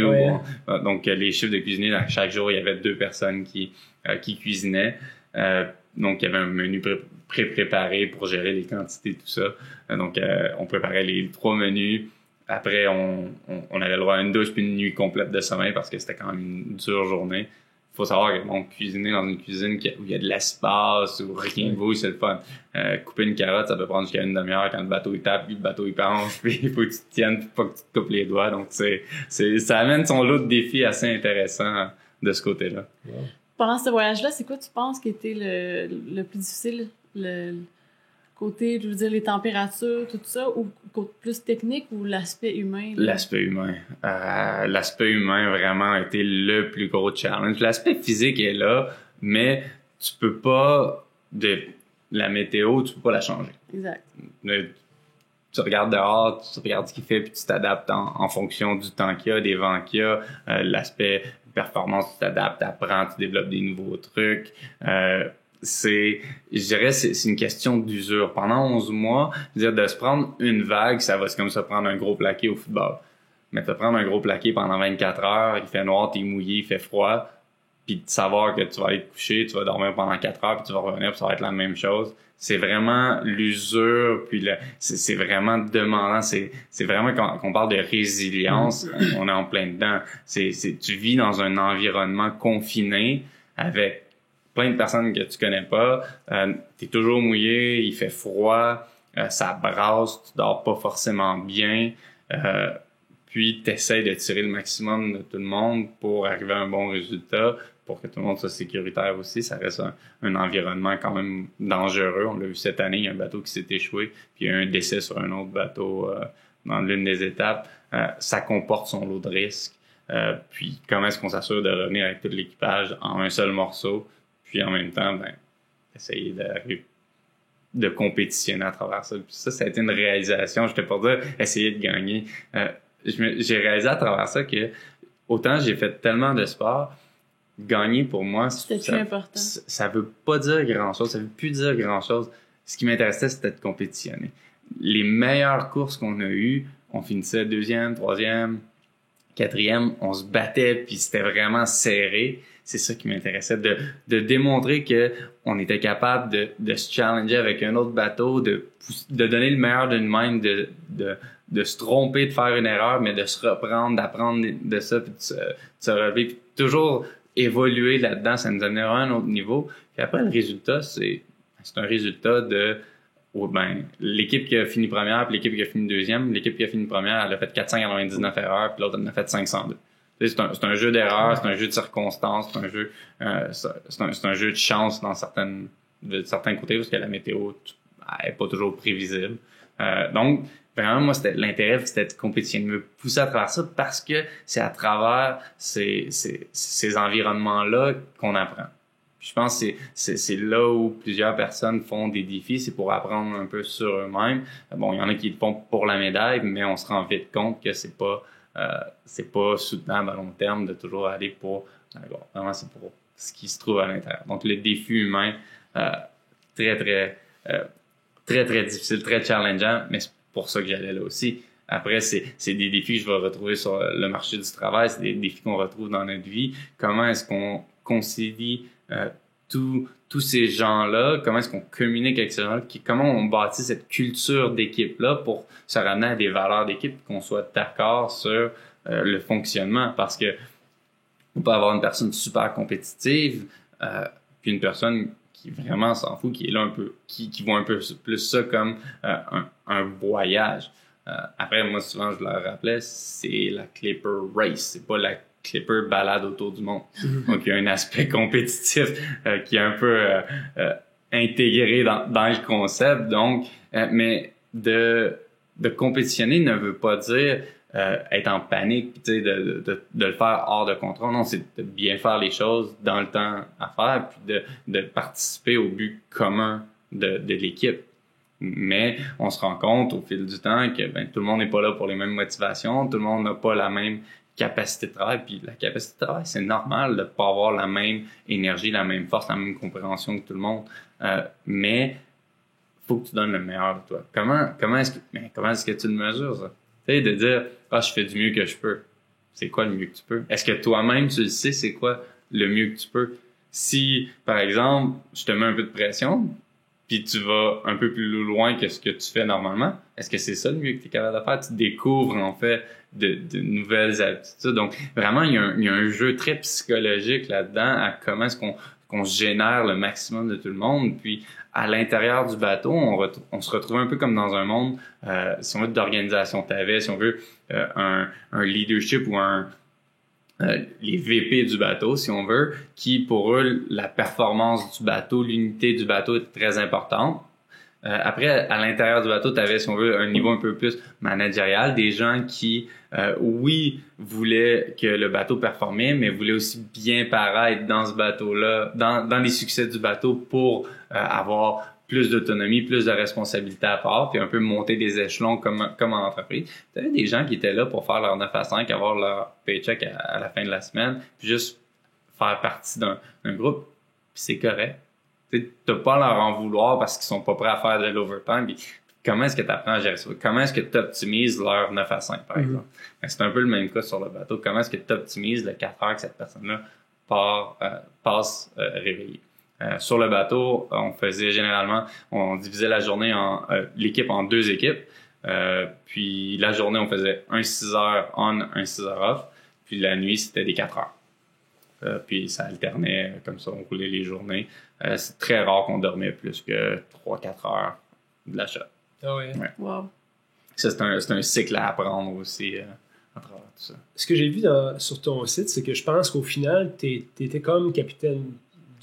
Donc les chiffres de cuisinier, chaque jour il y avait 2 personnes qui cuisinaient. Donc il y avait un menu pré-préparé pour gérer les quantités, tout ça. Donc on préparait les 3 menus. Après on avait le droit à une douche puis une nuit complète de sommeil parce que c'était quand même une dure journée. Faut savoir que cuisiner dans une cuisine où il y a de l'espace, où rien ne bouge, c'est le fun. Couper une carotte, ça peut prendre jusqu'à une demi-heure quand le bateau il tape, puis le bateau il penche, puis il faut que tu te tiennes, puis pas que tu te coupes les doigts. Donc ça amène son lot de défis assez intéressants de ce côté-là. Pendant ce voyage-là, c'est quoi tu penses qui était le plus difficile, Côté, je veux dire, les températures, tout ça, ou côté plus technique ou l'aspect humain? Là? L'aspect humain. L'aspect humain vraiment a été le plus gros challenge. L'aspect physique est là, mais tu peux pas, la météo, tu peux pas la changer. Exact. Tu regardes dehors, tu regardes ce qu'il fait, puis tu t'adaptes en fonction du temps qu'il y a, des vents qu'il y a. L'aspect performance, tu t'adaptes, tu apprends, tu développes des nouveaux trucs. Je dirais, c'est une question d'usure. Pendant 11 mois, je veux dire, de se prendre une vague, c'est comme se prendre un gros plaqué au football. Mais te prendre un gros plaqué pendant 24 heures, il fait noir, t'es mouillé, il fait froid, puis de savoir que tu vas aller te coucher, tu vas dormir pendant 4 heures, puis tu vas revenir, puis ça va être la même chose. C'est vraiment l'usure, puis c'est vraiment demandant. C'est vraiment quand on parle de résilience, on est en plein dedans. Tu vis dans un environnement confiné avec plein de personnes que tu connais pas. T'es toujours mouillé, il fait froid, ça brasse, tu dors pas forcément bien. Puis t'essayes de tirer le maximum de tout le monde pour arriver à un bon résultat, pour que tout le monde soit sécuritaire aussi. Ça reste un environnement quand même dangereux. On l'a vu cette année, il y a un bateau qui s'est échoué, puis il y a eu un décès sur un autre bateau dans l'une des étapes. Ça comporte son lot de risques. Puis comment est-ce qu'on s'assure de revenir avec tout l'équipage en un seul morceau, puis en même temps, essayer de compétitionner à travers ça. Puis ça a été une réalisation. Je t'ai pas dire essayer de gagner. J'ai réalisé à travers ça que autant j'ai fait tellement de sport, gagner pour moi, c'était plus important. Ça veut pas dire grand-chose, ça veut plus dire grand-chose. Ce qui m'intéressait, c'était de compétitionner. Les meilleures courses qu'on a eues, on finissait 2e, 3e, 4e, on se battait, puis c'était vraiment serré. C'est ça qui m'intéressait, de démontrer que on était capable de se challenger avec un autre bateau, de donner le meilleur de nous-mêmes, de se tromper, de faire une erreur, mais de se reprendre, d'apprendre de ça, puis de se relever, puis toujours évoluer là-dedans. Ça nous amenait à un autre niveau. Puis après, le résultat, c'est un résultat de l'équipe qui a fini première, puis l'équipe qui a fini deuxième. L'équipe qui a fini première, elle a fait 499 erreurs, puis l'autre, elle en a fait 502. C'est un jeu d'erreurs, c'est un jeu de circonstances, c'est un jeu de chance de certains côtés, parce que la météo est pas toujours prévisible. Donc, vraiment, moi, l'intérêt, c'était de compétitionner, me pousser à travers ça, parce que c'est à travers ces environnements-là qu'on apprend. Puis je pense que c'est là où plusieurs personnes font des défis, c'est pour apprendre un peu sur eux-mêmes. Bon, il y en a qui le font pour la médaille, mais on se rend vite compte que c'est pas soutenable à long terme de toujours aller pour... vraiment, c'est pour ce qui se trouve à l'intérieur. Donc, le défi humain, très, très, très, très difficile, très challengeant, mais c'est pour ça que j'allais là aussi. Après, c'est des défis que je vais retrouver sur le marché du travail, c'est des défis qu'on retrouve dans notre vie. Comment est-ce qu'on concilie tous ces gens-là? Comment est-ce qu'on communique avec ces gens-là? Comment on bâtit cette culture d'équipe-là pour se ramener à des valeurs d'équipe, qu'on soit d'accord sur le fonctionnement? Parce que on peut avoir une personne super compétitive, puis une personne qui vraiment s'en fout, qui est là un peu, qui voit un peu plus ça comme un voyage. Après, moi, souvent, je leur rappelais, c'est la Clipper Race, c'est pas la Clipper balade autour du monde. Donc, il y a un aspect compétitif qui est un peu intégré dans le concept. Donc, mais de compétitionner ne veut pas dire être en panique, tu sais, de le faire hors de contrôle. Non, c'est de bien faire les choses dans le temps à faire, puis de participer au but commun de l'équipe. Mais on se rend compte au fil du temps que tout le monde n'est pas là pour les mêmes motivations, tout le monde n'a pas la même capacité de travail, puis la capacité de travail, c'est normal de pas avoir la même énergie, la même force, la même compréhension que tout le monde, mais faut que tu donnes le meilleur de toi. Comment est-ce que tu le mesures, ça? Tu sais, de dire, je fais du mieux que je peux. C'est quoi le mieux que tu peux? Est-ce que toi-même, tu le sais, c'est quoi le mieux que tu peux? Si, par exemple, je te mets un peu de pression, puis tu vas un peu plus loin que ce que tu fais normalement, est-ce que c'est ça le mieux que tu es capable de faire? Tu découvres, en fait, de nouvelles habitudes. Donc, vraiment, il y a un jeu très psychologique là-dedans à comment est-ce qu'on génère le maximum de tout le monde. Puis, à l'intérieur du bateau, on se retrouve un peu comme dans un monde, si on veut, d'organisation. Si on veut, un leadership ou les VP du bateau, si on veut, qui, pour eux, la performance du bateau, l'unité du bateau est très importante. Après, à l'intérieur du bateau, tu avais, si on veut, un niveau un peu plus managérial, des gens qui, oui, voulaient que le bateau performait, mais voulaient aussi bien paraître dans ce bateau-là, dans les succès du bateau pour avoir plus d'autonomie, plus de responsabilité à part, puis un peu monter des échelons comme en entreprise. Tu avais des gens qui étaient là pour faire leur 9 à 5, avoir leur paycheck à la fin de la semaine, puis juste faire partie d'un groupe, puis c'est correct. Tu n'as pas à leur en vouloir parce qu'ils sont pas prêts à faire de l'overtime. Puis comment est-ce que tu apprends à gérer ça? Comment est-ce que tu optimises leur 9 à 5, par exemple? C'est un peu le même cas sur le bateau. Comment est-ce que tu optimises le 4 heures que cette personne-là passe réveillée? Sur le bateau, on divisait la journée l'équipe en 2 équipes. Puis la journée, on faisait un 6 heures on, un 6 heures off. Puis la nuit, c'était des 4 heures. Puis ça alternait comme ça, on roulait les journées. C'est très rare qu'on dormait plus que 3-4 heures de la shot. Ah ouais. Wow. Ça, c'est un cycle à apprendre aussi à travers tout ça. Ce que j'ai vu sur ton site, c'est que je pense qu'au final, t'étais comme capitaine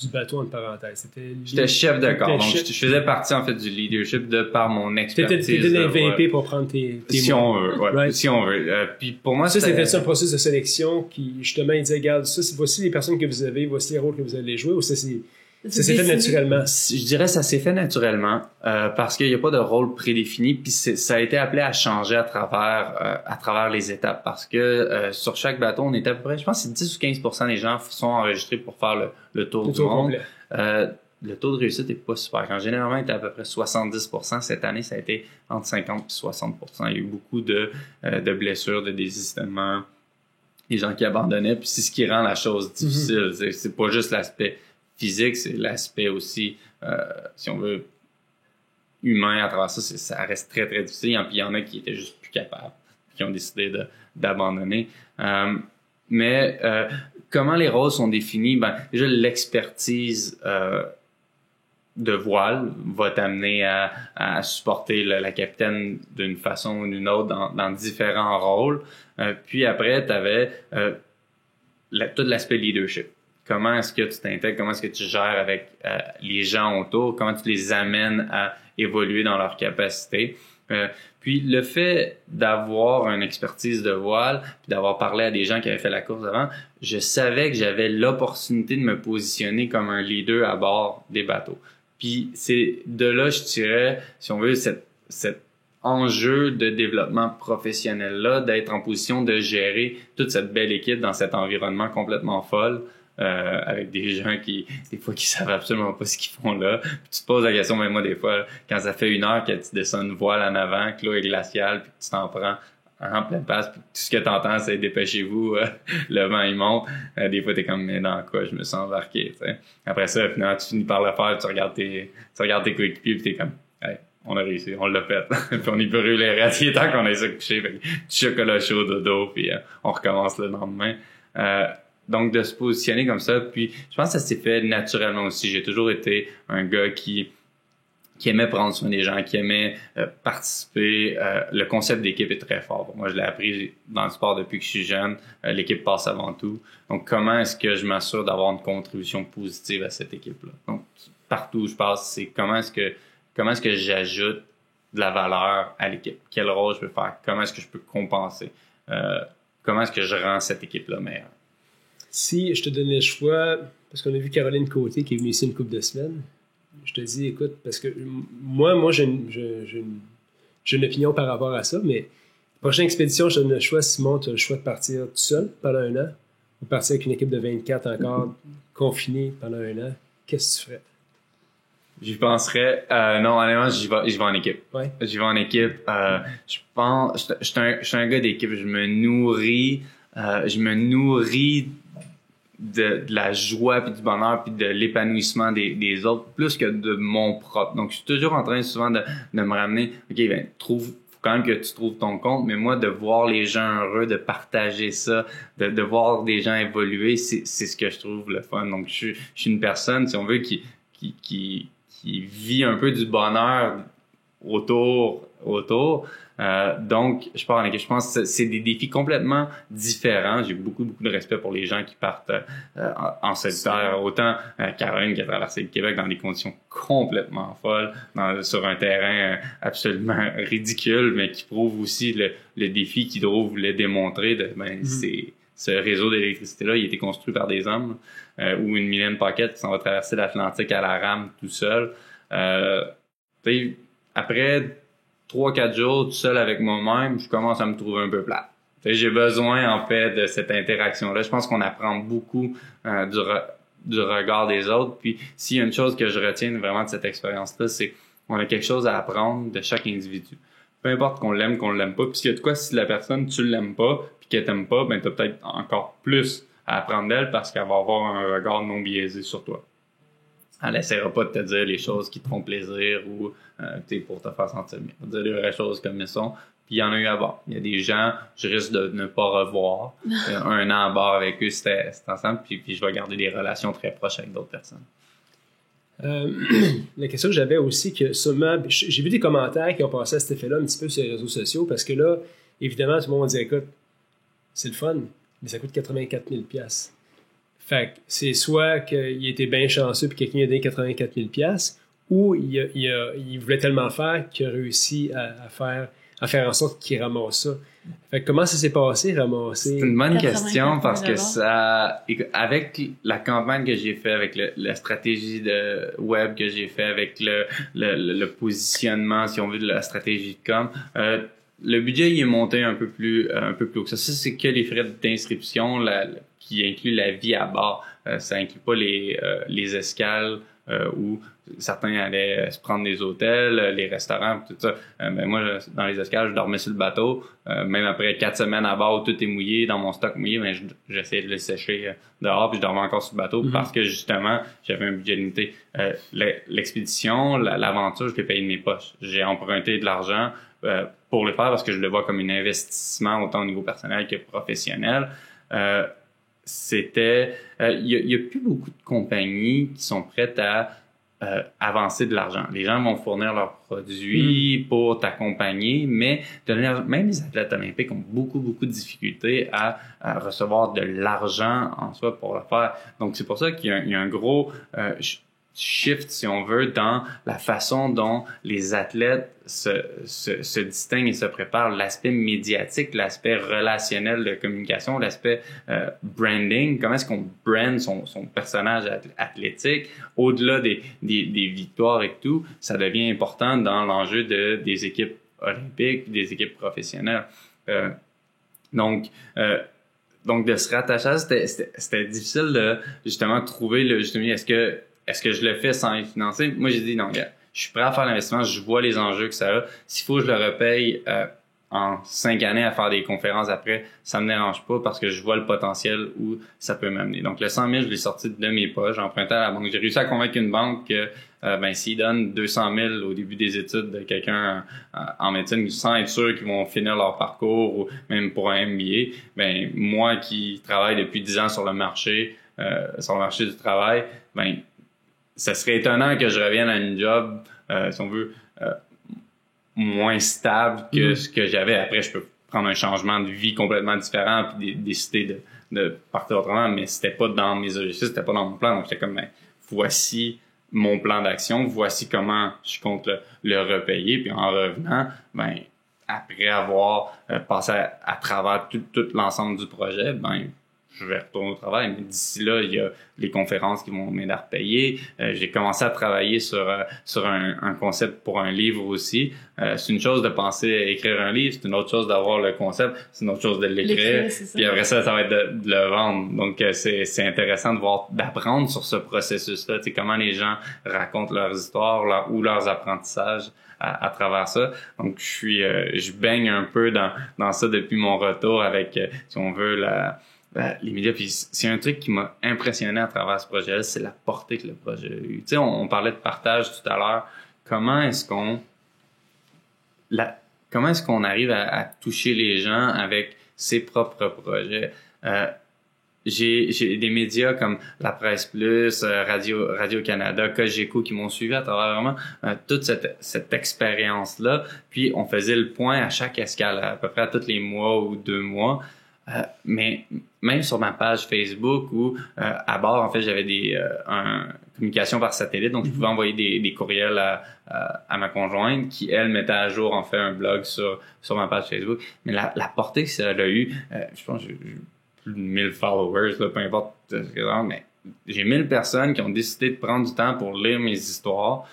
du bateau, entre parenthèses. J'étais chef de corps, donc je faisais partie en fait du leadership de par mon expertise. T'étais l'MVP pour prendre tes si mots. On veut, ouais, right. Si on veut. Puis pour moi, c'était un processus de sélection qui, justement, il disait, regarde, voici les personnes que vous avez, voici les rôles que vous allez jouer, ou ça s'est fait naturellement? Je dirais que ça s'est fait naturellement parce qu'il n'y a pas de rôle prédéfini, puis ça a été appelé à changer à travers les étapes parce que sur chaque bateau, on était à peu près, je pense que c'est 10 ou 15% des gens sont enregistrés pour faire le tour du monde. Le taux de réussite n'est pas super grand. Généralement, il était à peu près 70%. Cette année, ça a été entre 50 et 60%. Il y a eu beaucoup de blessures, de désistements, des gens qui abandonnaient, puis c'est ce qui rend la chose difficile. C'est pas juste l'aspect physique, c'est l'aspect aussi, si on veut, humain à travers ça, ça reste très, très difficile. Puis il y en a qui étaient juste plus capables, qui ont décidé d'abandonner. Mais comment les rôles sont définis? Ben, déjà, l'expertise de voile va t'amener à supporter la capitaine d'une façon ou d'une autre dans différents rôles. Puis après, tu avais tout l'aspect leadership. Comment est-ce que tu t'intègres? Comment est-ce que tu gères avec les gens autour? Comment tu les amènes à évoluer dans leurs capacités? Puis le fait d'avoir une expertise de voile, puis d'avoir parlé à des gens qui avaient fait la course avant, je savais que j'avais l'opportunité de me positionner comme un leader à bord des bateaux. Puis c'est de là, je dirais, si on veut, cet enjeu de développement professionnel-là, d'être en position de gérer toute cette belle équipe dans cet environnement complètement folle. Avec des gens qui savent absolument pas ce qu'ils font là. Puis tu te poses la question, même moi, des fois, quand ça fait 1 heure que tu descends une voile en avant, que l'eau est glaciale, puis que tu t'en prends en pleine passe, puis tout ce que t'entends, c'est dépêchez-vous, le vent, il monte. Des fois, t'es comme, mais dans quoi, je me sens embarqué, tu sais. Après ça, finalement, tu finis par le faire, tu regardes tes coéquipiers, puis t'es comme, hey, on a réussi, on l'a fait. Puis on y peut rouler les rats, il est temps qu'on ait ça couché, du chocolat chaud de dos, puis on recommence le lendemain. Donc, de se positionner comme ça, puis je pense que ça s'est fait naturellement aussi. J'ai toujours été un gars qui aimait prendre soin des gens, qui aimait participer. Le concept d'équipe est très fort. Moi, je l'ai appris dans le sport depuis que je suis jeune. L'équipe passe avant tout. Donc, comment est-ce que je m'assure d'avoir une contribution positive à cette équipe-là? Donc, partout où je passe, c'est comment est-ce que j'ajoute de la valeur à l'équipe? Quel rôle je peux faire? Comment est-ce que je peux compenser? Comment est-ce que je rends cette équipe-là meilleure? Si je te donnais le choix, parce qu'on a vu Caroline Côté qui est venue ici une couple de semaines, je te dis, écoute, parce que moi j'ai une opinion par rapport à ça, mais prochaine expédition, je te donne le choix, Simon, tu as le choix de partir tout seul pendant 1 an, ou partir avec une équipe de 24 encore, confinée pendant 1 an. Qu'est-ce que tu ferais? J'y penserais. Non, honnêtement, j'y vais en équipe. Ouais. J'y vais en équipe. Je pense, je suis un gars d'équipe. Je me nourris de la joie puis du bonheur puis de l'épanouissement des autres plus que de mon propre. Donc je suis toujours en train souvent de me ramener, OK, ben faut quand même que tu trouves ton compte, mais moi de voir les gens heureux, de partager ça, de voir des gens évoluer, c'est ce que je trouve le fun. Donc je suis une personne, si on veut, qui vit un peu du bonheur autour Donc, je pars en équipe. Je pense que c'est des défis complètement différents. J'ai beaucoup de respect pour les gens qui partent en solitaire. Autant Caroline qui a traversé le Québec dans des conditions complètement folles, sur un terrain absolument ridicule, mais qui prouve aussi le défi qu'il voulait démontrer. Ce réseau d'électricité-là, il a été construit par des hommes, ou une Mylène Paquette qui s'en va traverser l'Atlantique à la rame tout seul. Après 3-4 jours tout seul avec moi-même, je commence à me trouver un peu plate. J'ai besoin, en fait, de cette interaction-là. Je pense qu'on apprend beaucoup du regard des autres. Puis, s'il y a une chose que je retiens vraiment de cette expérience-là, c'est qu'on a quelque chose à apprendre de chaque individu. Peu importe qu'on l'aime pas. Puis, s'il y a de quoi, si la personne, tu l'aimes pas, puis qu'elle t'aime pas, ben, t'as peut-être encore plus à apprendre d'elle parce qu'elle va avoir un regard non biaisé sur toi. Elle essaiera pas de te dire les choses qui te font plaisir ou pour te faire sentir bien. Elle va te dire les vraies choses comme elles sont. Puis il y en a eu à bord. Il y a des gens, je risque de ne pas revoir. Un an à bord avec eux, c'était ensemble. Puis je vais garder des relations très proches avec d'autres personnes. La question que j'avais aussi, que sûrement, j'ai vu des commentaires qui ont passé à cet effet-là un petit peu sur les réseaux sociaux parce que là, évidemment, tout le monde dit écoute, c'est le fun, mais ça coûte 84 000 $. Fait que c'est soit qu'il était bien chanceux puis quelqu'un a donné 84 000 $, ou il voulait tellement faire qu'il a réussi à faire en sorte qu'il ramasse ça. Fait que comment ça s'est passé, ramasser? C'est une bonne question parce que avec la campagne que j'ai fait, avec la stratégie de web que j'ai fait, avec le positionnement, si on veut, de la stratégie de com, le budget il est monté un peu plus haut que ça. Ça, c'est que les frais d'inscription qui incluent la vie à bord. Ça inclut pas les escales où certains allaient se prendre des hôtels, les restaurants, tout ça. Moi, dans les escales, je dormais sur le bateau. Même après 4 semaines à bord, tout est mouillé, dans mon stock mouillé, mais j'essayais de le sécher dehors, puis je dormais encore sur le bateau parce que justement, j'avais un budget limité. L'expédition, l'aventure, je l'ai payé de mes poches. J'ai emprunté de l'argent pour le faire parce que je le vois comme un investissement autant au niveau personnel que professionnel. Il y a plus beaucoup de compagnies qui sont prêtes à avancer de l'argent. Les gens vont fournir leurs produits pour t'accompagner, mais même les athlètes olympiques ont beaucoup de difficultés à recevoir de l'argent en soi pour le faire. Donc c'est pour ça qu'il y a un gros shift, si on veut, dans la façon dont les athlètes se distinguent et se préparent. L'aspect médiatique, l'aspect relationnel de communication, l'aspect branding, comment est-ce qu'on brand son personnage athlétique, au-delà des victoires et tout, ça devient important dans l'enjeu des équipes olympiques, des équipes professionnelles. Donc de se rattacher à ça, c'était difficile de justement trouver le juste milieu. Est-ce que je le fais sans être financé? Moi, j'ai dit non, gars, je suis prêt à faire l'investissement, je vois les enjeux que ça a. S'il faut que je le repaye en 5 années à faire des conférences après, ça me dérange pas parce que je vois le potentiel où ça peut m'amener. Donc, le 100 000, je l'ai sorti de mes poches, j'ai emprunté à la banque. J'ai réussi à convaincre une banque que s'ils donnent 200 000 au début des études de quelqu'un en médecine sans être sûr qu'ils vont finir leur parcours ou même pour un MBA, moi qui travaille depuis 10 ans sur le marché du travail, ça serait étonnant que je revienne à une job, si on veut, moins stable que ce que j'avais. Après, je peux prendre un changement de vie complètement différent puis décider de partir autrement, mais c'était pas dans mes objectifs, c'était pas dans mon plan. Donc, j'étais comme, voici mon plan d'action, voici comment je compte le repayer. Puis en revenant, après avoir passé à travers tout l'ensemble du projet, je vais retourner au travail, mais d'ici là, il y a les conférences qui vont m'aider à repayer. J'ai commencé à travailler sur un concept pour un livre aussi. C'est une chose de penser à écrire un livre, c'est une autre chose d'avoir le concept, c'est une autre chose de l'écrire. Puis après ça va être de le vendre. Donc c'est intéressant d'apprendre sur ce processus-là, tu sais, comment les gens racontent leurs histoires ou leurs apprentissages à travers ça. Donc je baigne un peu dans ça depuis mon retour avec, si on veut, les médias. Puis c'est un truc qui m'a impressionné à travers ce projet-là, c'est la portée que le projet a eu. Tu sais, on parlait de partage tout à l'heure. Comment est-ce qu'on arrive à toucher les gens avec ses propres projets? j'ai des médias comme La Presse Plus, Radio-Canada, Cogeco qui m'ont suivi à travers vraiment toute cette expérience-là. Puis on faisait le point à chaque escale, à peu près à tous les mois ou 2 mois. Mais même sur ma page Facebook où à bord, en fait, j'avais une communication par satellite, donc je pouvais envoyer des courriels à ma conjointe qui, elle, mettait à jour, en fait, un blog sur ma page Facebook. Mais la portée que ça a eu, je pense que j'ai plus de 1000 followers, là, peu importe ce que c'est, mais j'ai 1000 personnes qui ont décidé de prendre du temps pour lire mes histoires.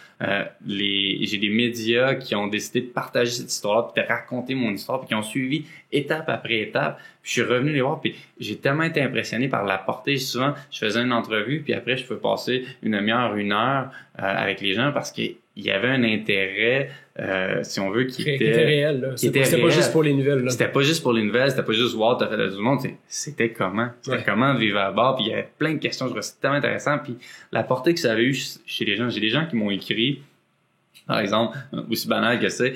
J'ai des médias qui ont décidé de partager cette histoire-là, puis de raconter mon histoire, puis qui ont suivi étape après étape. Puis je suis revenu les voir, puis j'ai tellement été impressionné par la portée. Souvent, je faisais une entrevue, puis après, je peux passer une demi-heure, 1 heure avec les gens parce qu'il y avait un intérêt, si on veut, qui était réel. Là. C'était pas juste pour les nouvelles. Là. C'était pas juste pour les nouvelles, c'était pas juste wow, t'as fait le du monde. C'était comment? C'était comment de vivre à bord? Puis il y avait plein de questions, je trouvais c'était tellement intéressant. Puis la portée que ça avait eu chez les gens, j'ai des gens qui m'ont écrit, par exemple, aussi banal que c'est,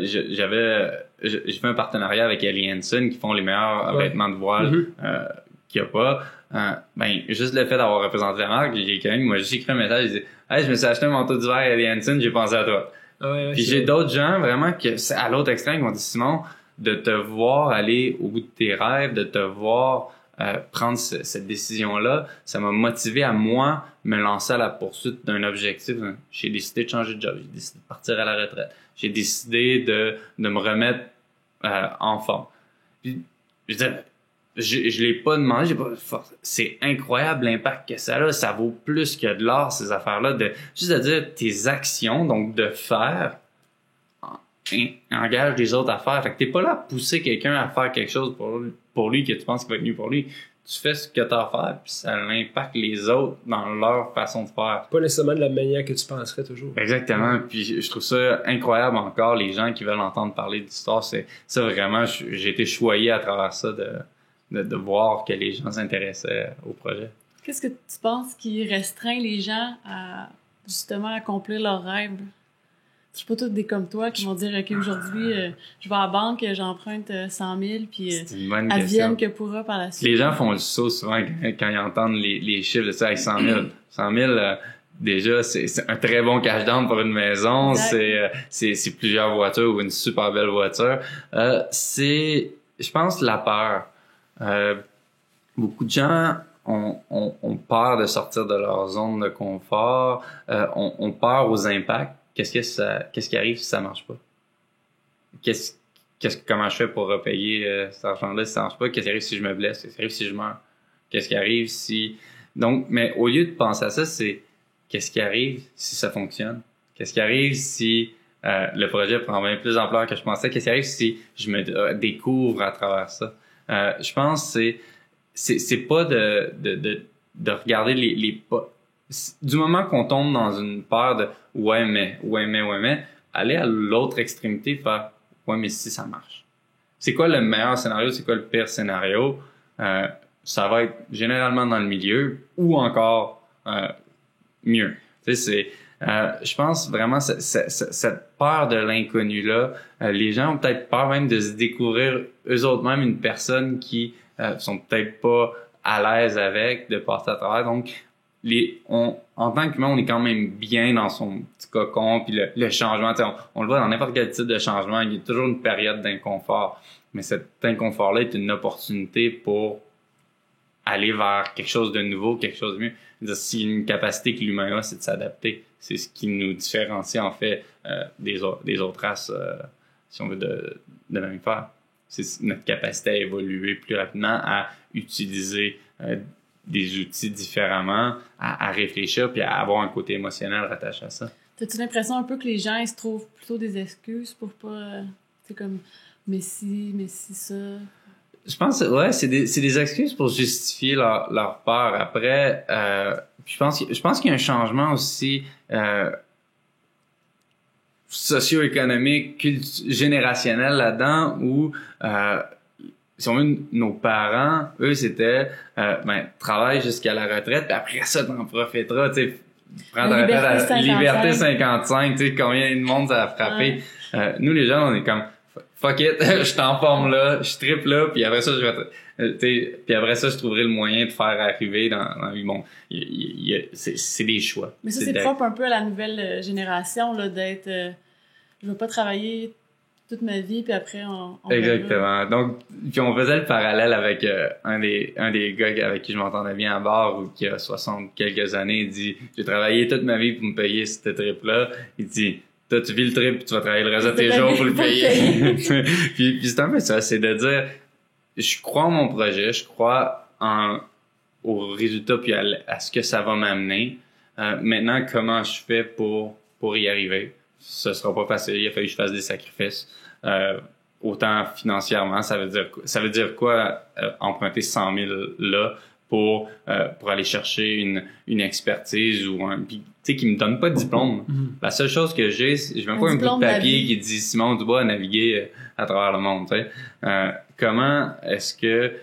j'ai fait un partenariat avec Ellie Hansen qui font les meilleurs vêtements de voile qu'il y a pas. Juste le fait d'avoir représenté la marque, j'ai quelqu'un qui m'a juste écrit un message, il dit « Hey, je me suis acheté un manteau d'hiver à Ellie Hansen, j'ai pensé à toi. » Puis j'ai d'autres gens vraiment que c'est à l'autre extrême qui m'ont dit « Simon, de te voir aller au bout de tes rêves, de te voir prendre cette décision-là, ça m'a motivé à moi me lancer à la poursuite d'un objectif. J'ai décidé de changer de job, j'ai décidé de partir à la retraite, j'ai décidé de me remettre en forme. » Puis je l'ai pas demandé, j'ai pas force. C'est incroyable l'impact que ça a. Ça vaut plus que de l'or, ces affaires-là. Juste de dire tes actions, donc de faire, engage les autres à faire. Fait que t'es pas là à pousser quelqu'un à faire quelque chose pour lui que tu penses qu'il va être mieux pour lui. Tu fais ce que t'as à faire, puis ça impacte les autres dans leur façon de faire. Pas nécessairement de la manière que tu penserais toujours. Exactement. Puis je trouve ça incroyable encore, les gens qui veulent entendre parler d'histoire. C'est ça vraiment, j'ai été choyé à travers ça de voir que les gens s'intéressaient au projet. Qu'est-ce que tu penses qui restreint les gens à justement accomplir leurs rêves? C'est pas tous des comme toi qui vont dire « OK, aujourd'hui, je vais à la banque, j'emprunte 100 000, puis advienne que pourra par la suite. » Les gens font le saut souvent quand ils entendent les chiffres de ça avec 100 000. 100 000, déjà, c'est un très bon cash down pour une maison. C'est plusieurs voitures ou une super belle voiture. C'est, je pense, la peur. Beaucoup de gens ont peur de sortir de leur zone de confort, ont peur aux impacts. Qu'est-ce qui arrive si ça marche pas? Comment je fais pour repayer cet argent-là si ça marche pas? Qu'est-ce qui arrive si je me blesse? Qu'est-ce qui arrive si je meurs? Qu'est-ce qui arrive si... Donc, mais au lieu de penser à ça, c'est qu'est-ce qui arrive si ça fonctionne? Qu'est-ce qui arrive si le projet prend bien plus d'ampleur que je pensais? Qu'est-ce qui arrive si je me découvre à travers ça? Je pense que c'est pas de regarder les pas. Du moment qu'on tombe dans une peur de ouais mais, aller à l'autre extrémité, faire ouais mais si ça marche. C'est quoi le meilleur scénario? C'est quoi le pire scénario? Ça va être généralement dans le milieu ou encore mieux. Tu sais, je pense vraiment cette peur de l'inconnu-là, les gens ont peut-être peur même de se découvrir eux autres même une personne qui sont peut-être pas à l'aise avec, de passer à travers. Donc, en tant qu'humain, on est quand même bien dans son petit cocon, puis le changement, on le voit dans n'importe quel type de changement, il y a toujours une période d'inconfort. Mais cet inconfort-là est une opportunité pour aller vers quelque chose de nouveau, quelque chose de mieux. Si une capacité que l'humain a, c'est de s'adapter. C'est ce qui nous différencie, en fait, des autres races, si on veut, de mammifères. C'est notre capacité à évoluer plus rapidement, à utiliser des outils différemment, à réfléchir, puis à avoir un côté émotionnel rattaché à ça. T'as-tu l'impression un peu que les gens, ils se trouvent plutôt des excuses pour pas... c'est comme, mais si ça... Je pense que ouais, c'est des excuses pour justifier leur peur. Après, je pense qu'il y a un changement aussi socio-économique, générationnel là-dedans où si on veut, nos parents, eux, c'était travaille jusqu'à la retraite, puis après ça, t'en profiteras, tu sais, prendre la retraite à Liberté 55, tu sais, combien de monde ça a frappé. Ouais. Nous, les jeunes, on est comme fuck it, je suis en forme là, je trippe là, puis après ça, je trouverai le moyen de faire arriver dans la vie. Bon, c'est des choix. Mais ça, c'est propre un peu à la nouvelle génération, là, d'être... je veux pas travailler toute ma vie, puis après, on Exactement. Donc, puis on faisait le parallèle avec un des gars avec qui je m'entendais bien à bar, ou qui a 60 quelques années, il dit « J'ai travaillé toute ma vie pour me payer cette trip-là. » Il dit « Toi, tu vis le trip, puis tu vas travailler le reste de tes jours pour le payer. » Puis c'est un peu ça, c'est de dire « Je crois en mon projet, je crois au résultat, puis à ce que ça va m'amener. Maintenant, comment je fais pour y arriver? » Ce sera pas facile, il a fallu que je fasse des sacrifices. Autant financièrement, ça veut dire quoi emprunter 100 000 là pour aller chercher une expertise ou tu sais, qui me donne pas de diplôme. La seule chose que j'ai même pas un bout de papier qui dit Simon Dubois a navigué à travers le monde, tu sais. Comment est-ce que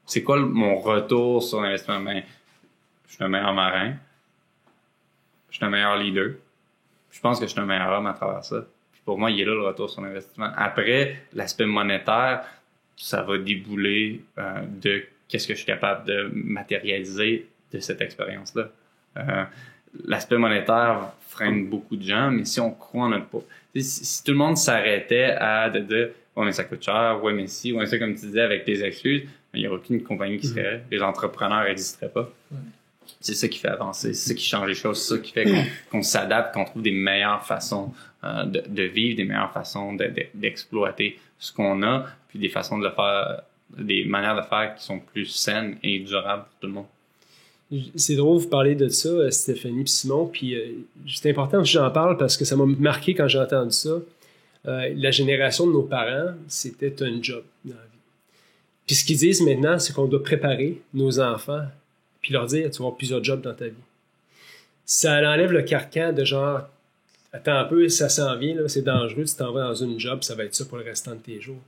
c'est quoi mon retour sur l'investissement? Ben, je suis un meilleur marin, je suis un meilleur leader, je pense que je suis un meilleur homme à travers ça. Puis pour moi, il est là le retour sur l'investissement. Après, l'aspect monétaire, ça va débouler de qu'est-ce que je suis capable de matérialiser de cette expérience-là. L'aspect monétaire freine beaucoup de gens, mais si on croit en notre... Si tout le monde s'arrêtait à de dire « Ouais, mais ça coûte cher, ouais, mais si, ouais, ça, comme tu disais, avec tes excuses, il n'y aurait aucune compagnie qui serait... Les entrepreneurs n'existeraient pas. Ouais. C'est ça qui fait avancer, c'est ça qui change les choses, c'est ça qui fait qu'on s'adapte, qu'on trouve des meilleures façons de vivre, des meilleures façons d'exploiter ce qu'on a, puis des façons de le faire, des manières de faire qui sont plus saines et durables pour tout le monde. C'est drôle vous parler de ça, Stéphanie et Simon, puis c'est important que j'en parle parce que ça m'a marqué quand j'ai entendu ça. La génération de nos parents, c'était un job dans la vie. Puis ce qu'ils disent maintenant, c'est qu'on doit préparer nos enfants puis leur dire, tu vas avoir plusieurs jobs dans ta vie. Ça enlève le carcan de genre, attends un peu, ça s'en vient, là, c'est dangereux, tu t'en vas dans une job, ça va être ça pour le restant de tes jours.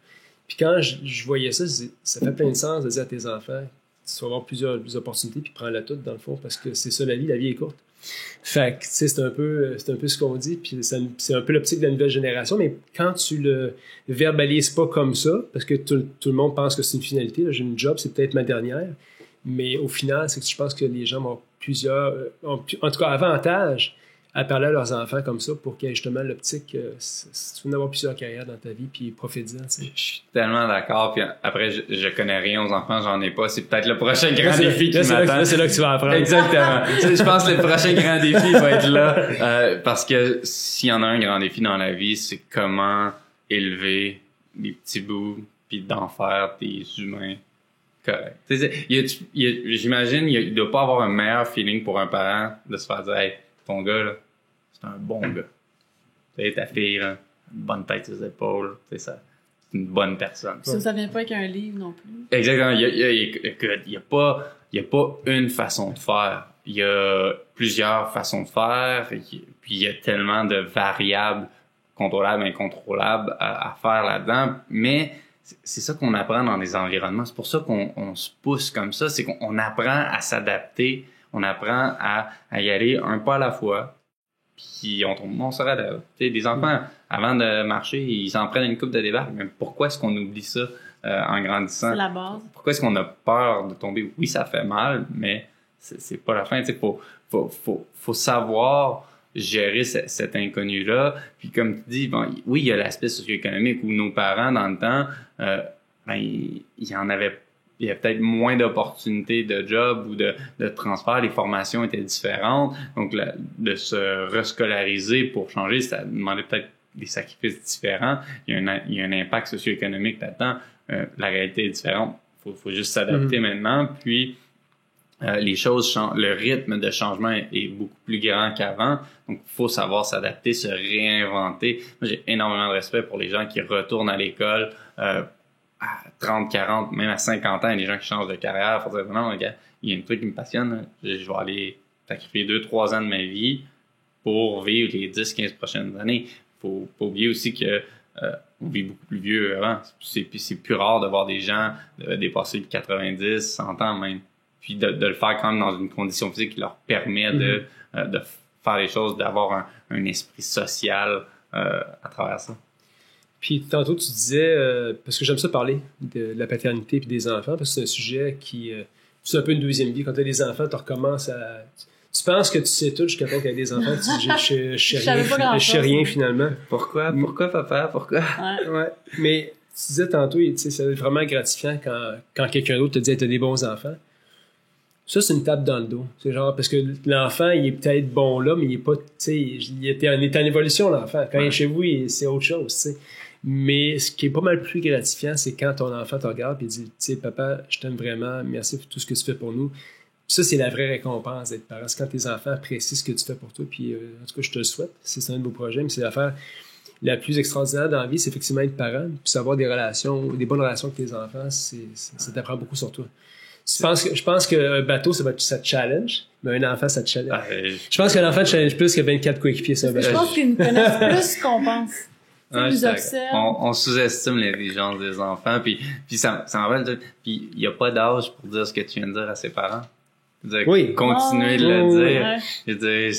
Puis quand je voyais ça, ça fait plein de sens de dire à tes enfants, tu vas avoir plusieurs opportunités, puis prends-la toute dans le fond, parce que c'est ça la vie est courte. Fait que, tu sais, c'est un peu ce qu'on dit, puis c'est un peu l'optique de la nouvelle génération, mais quand tu le verbalises pas comme ça, parce que tout le monde pense que c'est une finalité, là, j'ai une job, c'est peut-être ma dernière, mais au final, c'est que je pense que les gens ont en tout cas, avantage à parler à leurs enfants comme ça pour qu'il y ait justement l'optique, tu veux avoir plusieurs carrières dans ta vie, puis profite-en, tu sais. Je suis tellement d'accord, puis après, je connais rien aux enfants, j'en ai pas, c'est peut-être le prochain grand défi qui m'attend. C'est là que tu vas apprendre. Exactement. Je pense que le prochain grand défi va être là, parce que s'il y en a un grand défi dans la vie, c'est comment élever des petits bouts, puis d'en faire des humains correct. J'imagine il doit pas avoir un meilleur feeling pour un parent de se faire dire « Hey, ton gars, là, c'est un bon gars. Tu sais, ta fille, là, une bonne tête sur les épaules. Tu sais, ça, c'est une bonne personne. » Ça vient pas avec un livre non plus. Exactement. Il y a pas une façon de faire. Il y a plusieurs façons de faire. Puis il y a tellement de variables contrôlables et incontrôlables à faire là-dedans. Mais c'est ça qu'on apprend dans les environnements. C'est pour ça qu'on se pousse comme ça. C'est qu'on apprend à s'adapter. On apprend à y aller un pas à la fois. Puis on se relève. Tu sais, des enfants, avant de marcher, ils s'en prennent une coupe de débarque. Mais pourquoi est-ce qu'on oublie ça en grandissant? C'est la base. Pourquoi est-ce qu'on a peur de tomber? Oui, ça fait mal, mais c'est pas la fin. Tu sais, faut savoir gérer cet inconnu-là. Puis comme tu dis, bon, oui, il y a l'aspect socio-économique où nos parents, dans le temps, il y a peut-être moins d'opportunités de job ou de transfert. Les formations étaient différentes. Donc, de se rescolariser pour changer, ça demandait peut-être des sacrifices différents. Il y a un impact socio-économique là-dedans. La réalité est différente. Faut juste s'adapter maintenant. Puis, les choses changent. Le rythme de changement est beaucoup plus grand qu'avant. Donc, il faut savoir s'adapter, se réinventer. Moi, j'ai énormément de respect pour les gens qui retournent à l'école à 30, 40, même à 50 ans. Il y a des gens qui changent de carrière. Faut dire, non, il y a un truc qui me passionne. Je vais aller sacrifier 2-3 ans de ma vie pour vivre les 10-15 prochaines années. Faut pas oublier aussi que on vit beaucoup plus vieux avant. C'est plus rare de voir des gens dépasser de 90, 100 ans même. Puis de le faire quand même dans une condition physique qui leur permet de faire les choses, d'avoir un esprit social à travers ça. Puis tantôt, tu disais, parce que j'aime ça parler de la paternité puis des enfants, parce que c'est un sujet qui... c'est un peu une deuxième vie. Quand tu as des enfants, tu recommences à... Tu penses que tu sais tout jusqu'à temps qu'il y a des enfants. Tu dis, je sais rien finalement. Pourquoi, papa? Pourquoi? Ouais. Mais tu disais tantôt, c'est vraiment gratifiant quand quelqu'un d'autre te dit, t'as des bons enfants. Ça, c'est une tape dans le dos. C'est genre, parce que l'enfant, il est peut-être bon là, mais il est pas, tu sais, il est en évolution, l'enfant. Quand il est chez vous, c'est autre chose, tu sais. Mais ce qui est pas mal plus gratifiant, c'est quand ton enfant te regarde et dit, tu sais, papa, je t'aime vraiment, merci pour tout ce que tu fais pour nous. Puis ça, c'est la vraie récompense d'être parent. C'est quand tes enfants apprécient ce que tu fais pour toi. Puis, en tout cas, je te le souhaite. C'est un de vos projets, mais c'est l'affaire la plus extraordinaire dans la vie, c'est effectivement être parent. Puis avoir des bonnes relations avec tes enfants, ça t'apprend beaucoup sur toi. Je pense qu'un bateau, ça te challenge, mais un enfant, ça te challenge. Je pense qu'un enfant te challenge plus que 24 coéquipiers sur un bateau. Je pense qu'ils nous connaissent plus qu'on pense. On sous-estime l'intelligence des enfants, puis ça en va dire, puis il n'y a pas d'âge pour dire ce que tu viens de dire à ses parents. Oui. Continuer de le dire. Ouais. Je veux dire,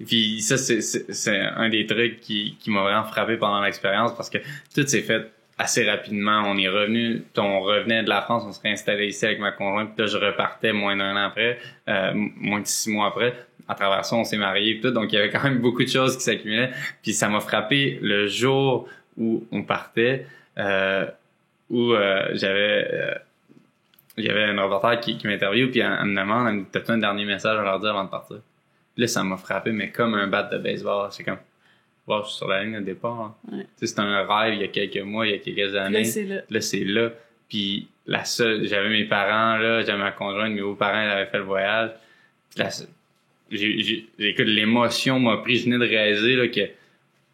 puis ça, c'est un des trucs qui m'a vraiment frappé pendant l'expérience, parce que tout s'est fait assez rapidement. On revenait de la France, on se réinstallait ici avec ma conjointe, puis là, je repartais moins d'1 an après, moins de 6 mois après. À travers ça, on s'est mariés et tout, donc il y avait quand même beaucoup de choses qui s'accumulaient. Puis ça m'a frappé le jour où on partait, où j'avais un reporter qui m'interviewe, puis elle me demande, elle me dit, t'as-tu un dernier message à leur dire avant de partir? Puis là, ça m'a frappé, mais comme un bat de baseball. C'est comme, wow, je suis sur la ligne de départ. Hein. Ouais. Tu sais, c'était un rêve il y a quelques mois, il y a quelques années. Là, c'est là. Puis j'avais mes parents là, j'avais ma conjointe, mes beaux-parents, ils avaient fait le voyage. Puis là, écoute, l'émotion m'a pris, je venais de réaliser là, que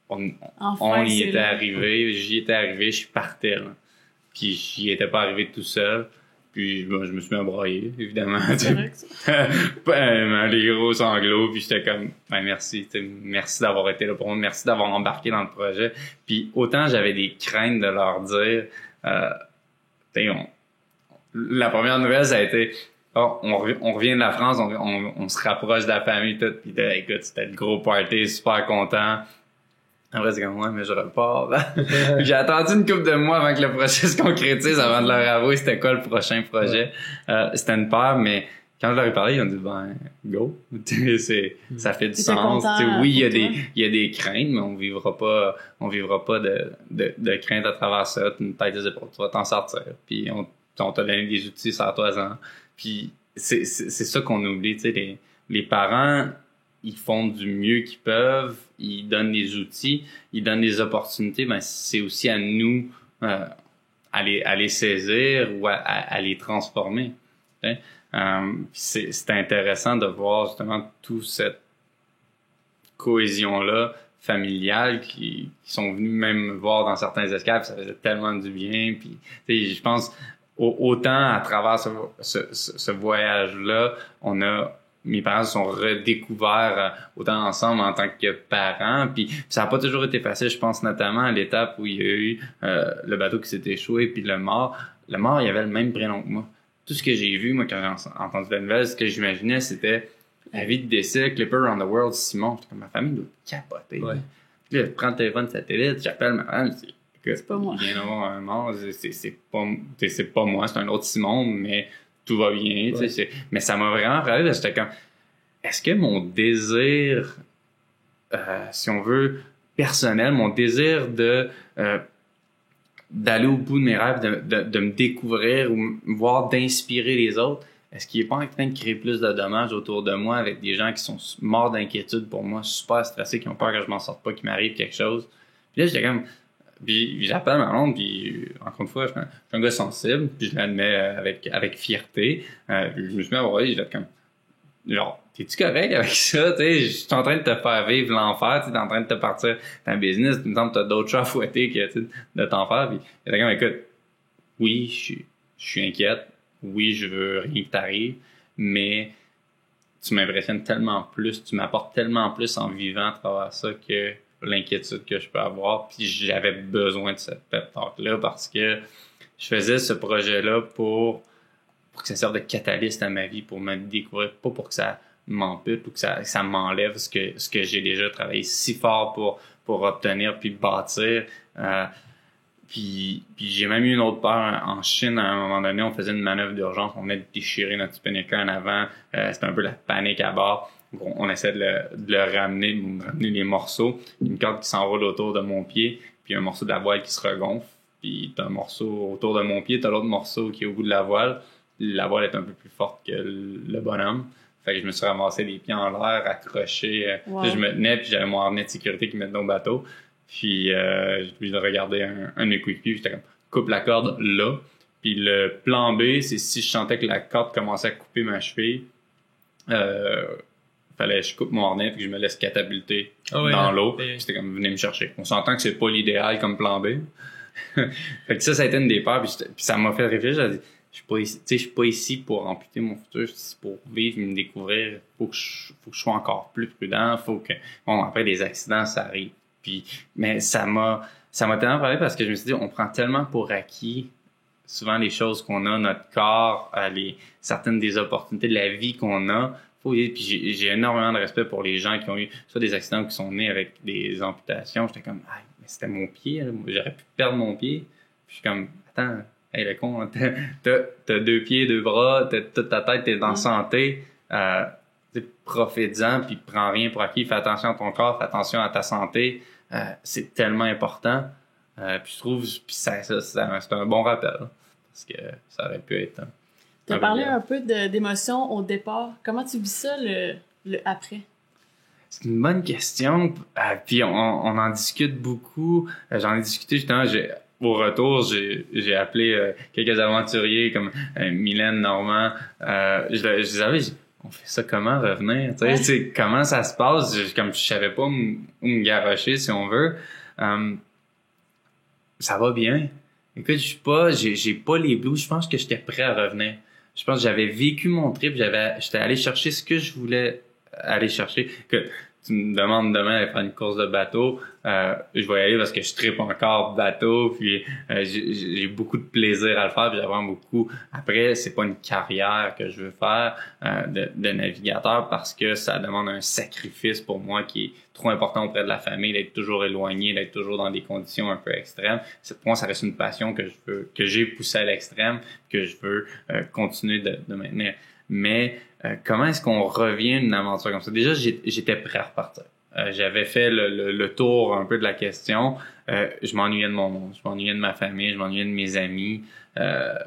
on y était arrivé, j'y étais arrivé, je partais là. Puis j'y étais pas arrivé tout seul. Puis je me suis mis à broyer, évidemment. Les gros sanglots, puis j'étais comme merci d'avoir été là pour moi, merci d'avoir embarqué dans le projet. Puis autant j'avais des craintes de leur dire, la première nouvelle, ça a été on revient de la France, on se rapproche de la famille, tout. Puis écoute, c'était le gros party, super content. Après, c'est comme, ouais, mais je repars. J'ai attendu une couple de mois avant que le projet se concrétise, avant de leur avouer c'était quoi le prochain projet. C'était une peur, mais quand je leur ai parlé, ils ont dit, go. Ça fait du sens. Oui, il y a des craintes, mais on vivra pas de craintes à travers ça. Tu vas t'en sortir. Puis on t'a donné des outils, sors-toi-en. Puis c'est ça qu'on oublie, tu sais, les parents, ils font du mieux qu'ils peuvent, ils donnent des outils, ils donnent des opportunités, mais c'est aussi à nous à les saisir ou à les transformer. C'est intéressant de voir justement toute cette cohésion-là familiale qui sont venus même me voir dans certains escapes, ça faisait tellement du bien. Puis, je pense autant à travers ce voyage-là, mes parents se sont redécouverts autant ensemble en tant que parents, puis ça n'a pas toujours été facile. Je pense notamment à l'étape où il y a eu le bateau qui s'est échoué, puis le mort, il avait le même prénom que moi. Tout ce que j'ai vu, moi, quand j'ai entendu la nouvelle, ce que j'imaginais, c'était la vie de décès, Clipper Around the World, Simon. J'étais comme, ma famille doit capoter. Ouais. Puis là, je prends le téléphone satellite, j'appelle ma femme, c'est pas moi. Il vient d'avoir un mort, c'est pas moi, c'est un autre Simon, mais tout va bien, ouais. Tu sais, mais ça m'a vraiment frappé, j'étais comme, est-ce que mon désir, si on veut, personnel, mon désir d'aller au bout de mes rêves, de me découvrir ou voire d'inspirer les autres, est-ce qu'il est pas en train de créer plus de dommages autour de moi avec des gens qui sont morts d'inquiétude pour moi, super stressés, qui ont peur que je m'en sorte pas, qu'il m'arrive quelque chose? Puis là, j'étais comme, puis j'appelle ma blonde, puis encore une fois, je suis un gars sensible, puis je l'admets avec fierté. Je me suis mis à voir, j'étais comme, genre, t'es-tu correct avec ça? Tu sais, je suis en train de te faire vivre l'enfer, tu es en train de te partir dans business, tu me semble que t'as d'autres chats à fouetter que de t'en faire. Puis j'étais comme, écoute, oui, je suis inquiète, oui, je veux rien que t'arrive, mais tu m'impressionnes tellement plus, tu m'apportes tellement plus en vivant à travers ça que l'inquiétude que je peux avoir. Puis j'avais besoin de cette pep talk-là parce que je faisais ce projet-là pour que ça serve de catalyste à ma vie, pour me découvrir, pas pour que ça m'ampute ou que ça m'enlève ce que j'ai déjà travaillé si fort pour obtenir puis bâtir. Puis j'ai même eu une autre peur en Chine. À un moment donné, on faisait une manœuvre d'urgence. On venait de déchirer notre Spinnaker en avant. C'était un peu la panique à bord. On essaie de le ramener les morceaux. Une corde qui s'enroule autour de mon pied, puis un morceau de la voile qui se regonfle. Puis t'as un morceau autour de mon pied, t'as l'autre morceau qui est au bout de la voile. La voile est un peu plus forte que le bonhomme. Fait que je me suis ramassé les pieds en l'air, accroché. Wow. Je me tenais, puis j'avais mon harnais de sécurité qui me tenait au bateau. Puis j'ai obligé de regarder un de mes coéquipiers, j'étais comme coupe la corde là. Puis le plan B, c'est si je sentais que la corde commençait à couper ma cheville, fallait que je coupe mon harnais puis que je me laisse catapulter dans l'eau. Puis c'était comme venez me chercher. On s'entend que c'est pas l'idéal comme plan B. Fait que ça a été une des peurs, puis ça m'a fait réfléchir. J'ai dit, je suis pas ici pour amputer mon futur, je suis ici pour vivre, me découvrir. Faut que je sois encore plus prudent. Faut que, bon, après des accidents, ça arrive. Mais ça m'a tellement parlé parce que je me suis dit, on prend tellement pour acquis souvent les choses qu'on a, notre corps, certaines des opportunités de la vie qu'on a. Puis j'ai énormément de respect pour les gens qui ont eu soit des accidents ou qui sont nés avec des amputations. J'étais comme, ah, mais c'était mon pied, là. J'aurais pu perdre mon pied. Puis je suis comme, attends, hey, le con, t'as 2 pieds, 2 bras, t'as toute ta tête, t'es en santé. Profite-en, puis prends rien pour acquis. Fais attention à ton corps, fais attention à ta santé. C'est tellement important. Puis je trouve, c'est un bon rappel. Parce que ça aurait pu être... Tu as parlé un peu d'émotion au départ. Comment tu vis ça, le après? C'est une bonne question. Puis on en discute beaucoup. J'en ai discuté justement. Au retour, j'ai appelé quelques aventuriers comme Mylène, Normand. Je les avais dit, on fait ça comment revenir? Tu sais, comment ça se passe? Comme je savais pas où me garrocher, si on veut. Ça va bien. Écoute, j'ai pas les blues. Je pense que j'étais prêt à revenir. Je pense que j'avais vécu mon trip. J'étais allé chercher ce que je voulais aller chercher. Que tu me demandes demain d'aller faire une course de bateau, je vais y aller parce que je trippe encore bateau, puis j'ai beaucoup de plaisir à le faire, puis j'apprends beaucoup. Après, c'est pas une carrière que je veux faire de navigateur parce que ça demande un sacrifice pour moi qui est trop important auprès de la famille, d'être toujours éloigné, d'être toujours dans des conditions un peu extrêmes. Pour moi, ça reste une passion que j'ai poussée à l'extrême, que je veux continuer de maintenir. Mais comment est-ce qu'on revient à une aventure comme ça? Déjà, j'étais prêt à repartir. J'avais fait le tour un peu de la question. Je m'ennuyais de mon monde, je m'ennuyais de ma famille, je m'ennuyais de mes amis.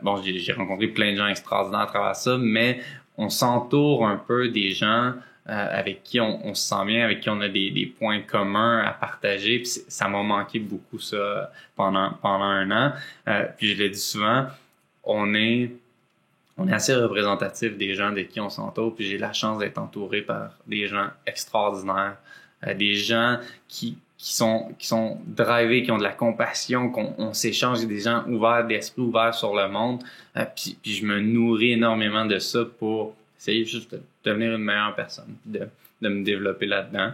Bon, j'ai rencontré plein de gens extraordinaires à travers ça, mais on s'entoure un peu des gens avec qui on se sent bien, avec qui on a des points communs à partager. Puis ça m'a manqué beaucoup ça pendant un an. Puis je l'ai dit souvent, on est assez représentatif des gens de qui on s'entoure, puis j'ai la chance d'être entouré par des gens extraordinaires, des gens qui sont drivés, qui ont de la compassion, qu'on s'échange, des gens ouverts d'esprit, ouverts sur le monde, puis je me nourris énormément de ça pour essayer juste de devenir une meilleure personne, de me développer là-dedans.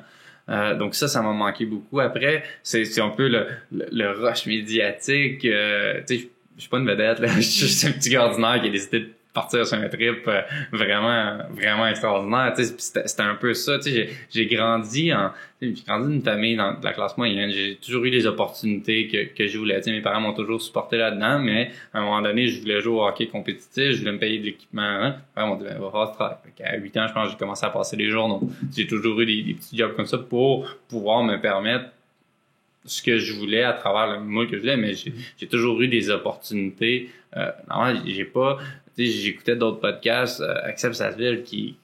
Donc ça m'a manqué beaucoup. Après, c'est un peu le rush médiatique. Tu sais, je suis pas une vedette, là. Je suis juste un petit gars ordinaire qui a décidé de partir sur un trip vraiment, vraiment extraordinaire. Tu sais, c'était un peu ça. Tu sais, j'ai grandi dans une famille de la classe moyenne. J'ai toujours eu des opportunités que je voulais. Tu sais, mes parents m'ont toujours supporté là-dedans, mais à un moment donné, je voulais jouer au hockey compétitif, je voulais me payer de l'équipement. Hein. Mes parents m'ont dit, va faire ce travail. À 8 ans, je pense que j'ai commencé à passer les journaux. J'ai toujours eu des petits jobs comme ça pour pouvoir me permettre ce que je voulais à travers le moule que je voulais, mais j'ai toujours eu des opportunités. Non, j'écoutais d'autres podcasts, Axel Sasseville qui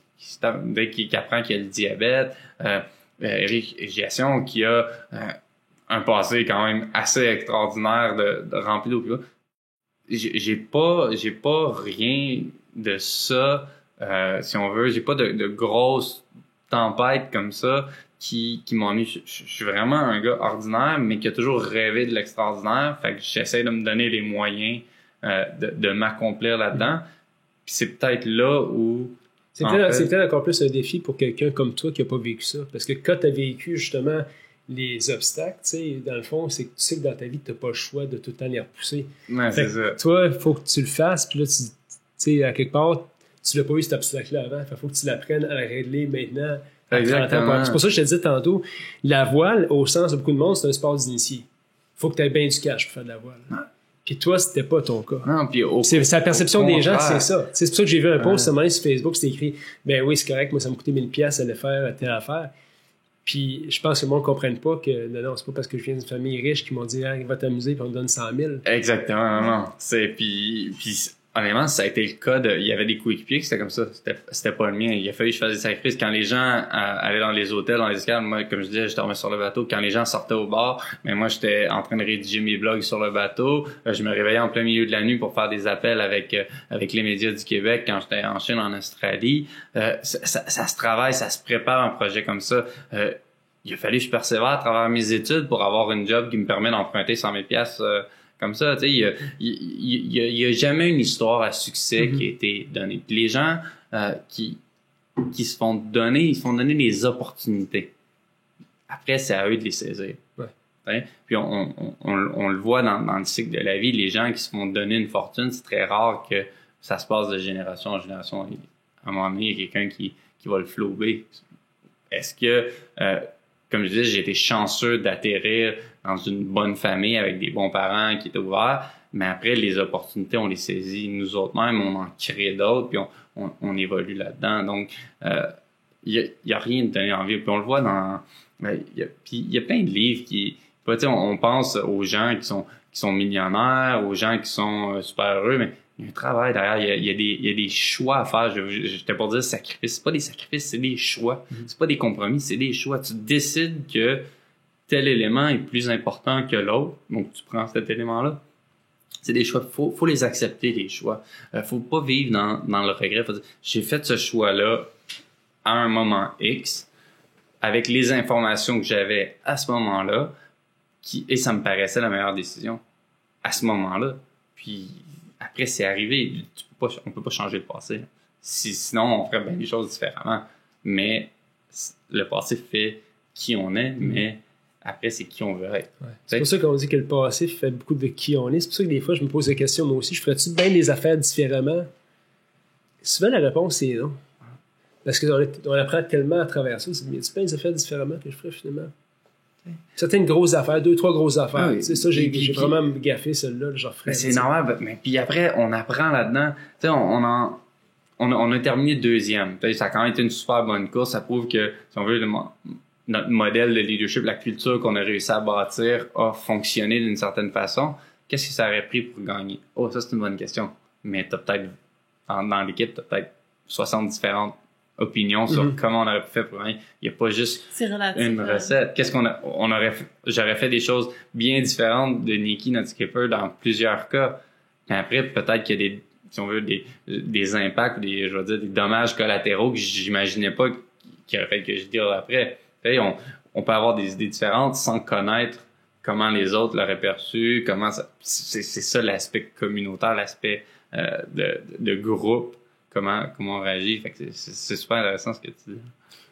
apprend qu'il a le diabète, Éric Giasson qui a un passé quand même assez extraordinaire de rempli d'eau. J'ai pas rien de ça, si on veut. J'ai pas de grosses tempêtes comme ça qui m'ennuient. Je suis vraiment un gars ordinaire, mais qui a toujours rêvé de l'extraordinaire. Fait que j'essaie de me donner les moyens de m'accomplir là-dedans. Puis c'est peut-être là où... C'est peut-être encore plus un défi pour quelqu'un comme toi qui n'a pas vécu ça. Parce que quand tu as vécu justement les obstacles, tu sais, dans le fond, c'est que tu sais que dans ta vie, tu n'as pas le choix de tout le temps les repousser. Ouais, c'est ça. Toi, il faut que tu le fasses, puis là, tu sais, à quelque part, tu l'as pas eu cet obstacle-là avant. Il faut que tu l'apprennes à le régler maintenant. Exactement. C'est pour ça que je te disais tantôt, la voile, au sens de beaucoup de monde, c'est un sport d'initié. faut que tu aies bien du cash pour faire de la voile. Ouais. Puis toi, c'était pas ton cas. Non, puis c'est la perception des gens, c'est ça. C'est pour ça que j'ai vu un post à un moment donné sur Facebook, c'était écrit « Ben oui, c'est correct, moi ça me coûtait 1000$ aller faire telle affaire. » Puis je pense que le monde ne comprenne pas que non, c'est pas parce que je viens d'une famille riche qu'ils m'ont dit « Va t'amuser puis on te donne 100 000. » Exactement, non. Puis honnêtement, ça a été le cas il y avait des coéquipiers qui c'était comme ça. C'était pas le mien. Il a fallu que je fasse des sacrifices. Quand les gens allaient dans les hôtels, dans les escales, moi, comme je disais, je dormais sur le bateau. Quand les gens sortaient au bar, mais moi, j'étais en train de rédiger mes blogs sur le bateau. Je me réveillais en plein milieu de la nuit pour faire des appels avec les médias du Québec quand j'étais en Chine, en Australie. Ça se travaille, ça se prépare un projet comme ça. Il a fallu que je persévère à travers mes études pour avoir une job qui me permet d'emprunter 100 000$, comme ça, tu sais, il y a jamais une histoire à succès qui a été donnée. Puis les gens qui se font donner, ils se font donner des opportunités. Après, c'est à eux de les saisir. Ouais. Puis on le voit dans le cycle de la vie, les gens qui se font donner une fortune, c'est très rare que ça se passe de génération en génération. À un moment donné, il y a quelqu'un qui va le flouber. Est-ce que comme je disais, j'ai été chanceux d'atterrir dans une bonne famille avec des bons parents qui étaient ouverts, mais après, les opportunités, on les saisit nous autres mêmes, on en crée d'autres, puis on évolue là-dedans. Donc, il y a rien de donner envie. Puis on le voit il y a plein de livres qui... On pense aux gens qui sont millionnaires, aux gens qui sont super heureux, mais il y a un travail derrière, il y a des choix à faire. J'étais pour dire sacrifice. C'est pas des sacrifices, c'est des choix. C'est pas des compromis, c'est des choix. Tu décides que tel élément est plus important que l'autre, donc tu prends cet élément-là. C'est des choix. Faut les accepter, les choix. Faut pas vivre dans le regret. Faut dire, j'ai fait ce choix-là à un moment X, avec les informations que j'avais à ce moment-là, et ça me paraissait la meilleure décision à ce moment-là. Puis après, c'est arrivé. On peut pas changer le passé. Sinon, on ferait bien des choses différemment. Mais le passé fait qui on est, mais après, c'est qui on veut être. Ouais. C'est pour ça qu'on dit que le passé fait beaucoup de qui on est. C'est pour ça que des fois, je me pose la question, moi aussi, je ferais-tu bien les affaires différemment? Souvent, la réponse est non. Parce qu'on apprend tellement à travers ça. Il y a bien les affaires différemment que je ferais finalement. Certaines grosses affaires, 2-3 grosses affaires. Oui. Ça, j'ai vraiment gaffé celle-là, j'en ferais. C'est normal, mais puis après, on apprend là-dedans. Tu sais, on a terminé deuxième. Ça a quand même été une super bonne course. Ça prouve que, si on veut, notre modèle de leadership, la culture qu'on a réussi à bâtir a fonctionné d'une certaine façon. Qu'est-ce que ça aurait pris pour gagner? Oh, ça, c'est une bonne question. Mais t'as peut-être, dans l'équipe, t'as peut-être 60 différentes opinions sur comment on aurait pu faire pour gagner. Il n'y a pas juste une recette. Qu'est-ce j'aurais fait des choses bien différentes de Nikki, notre skipper, dans plusieurs cas. Mais après, peut-être qu'il y a si on veut, des impacts, des dommages collatéraux que j'imaginais pas qu'il aurait fait que je dise après. On peut avoir des idées différentes sans connaître comment les autres l'auraient perçu, c'est ça l'aspect communautaire, l'aspect de groupe. Comment on réagit. Fait que c'est super intéressant ce que tu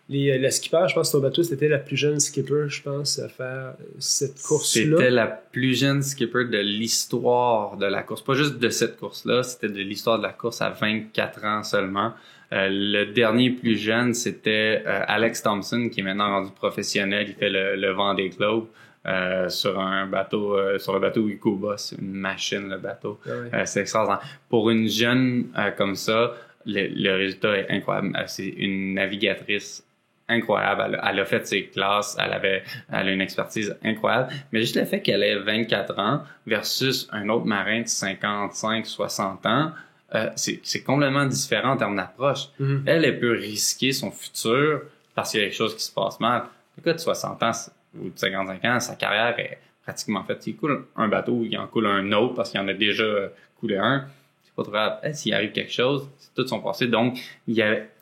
dis. La skipper, je pense que ton bateau, c'était la plus jeune skipper, je pense, à faire cette course-là. C'était la plus jeune skipper de l'histoire de la course. Pas juste de cette course-là, c'était de l'histoire de la course à 24 ans seulement. Le dernier plus jeune, c'était Alex Thompson, qui est maintenant rendu professionnel. Il fait le Vendée Globe. Sur le bateau Hugo Boss, une machine, le bateau. Ah oui. C'est extraordinaire. Pour une jeune comme ça, le résultat est incroyable. C'est une navigatrice incroyable. Elle a fait ses classes, elle a une expertise incroyable. Mais juste le fait qu'elle ait 24 ans versus un autre marin de 55, 60 ans, c'est complètement différent en termes d'approche. Mm-hmm. Elle peut risquer son futur parce qu'il y a quelque chose qui se passe mal. Le gars de 60 ans, ou de 55 ans, sa carrière est pratiquement faite. S'il coule un bateau, il en coule un autre parce qu'il en a déjà coulé un. C'est pas trop grave. S'il arrive quelque chose, c'est tout son passé. Donc,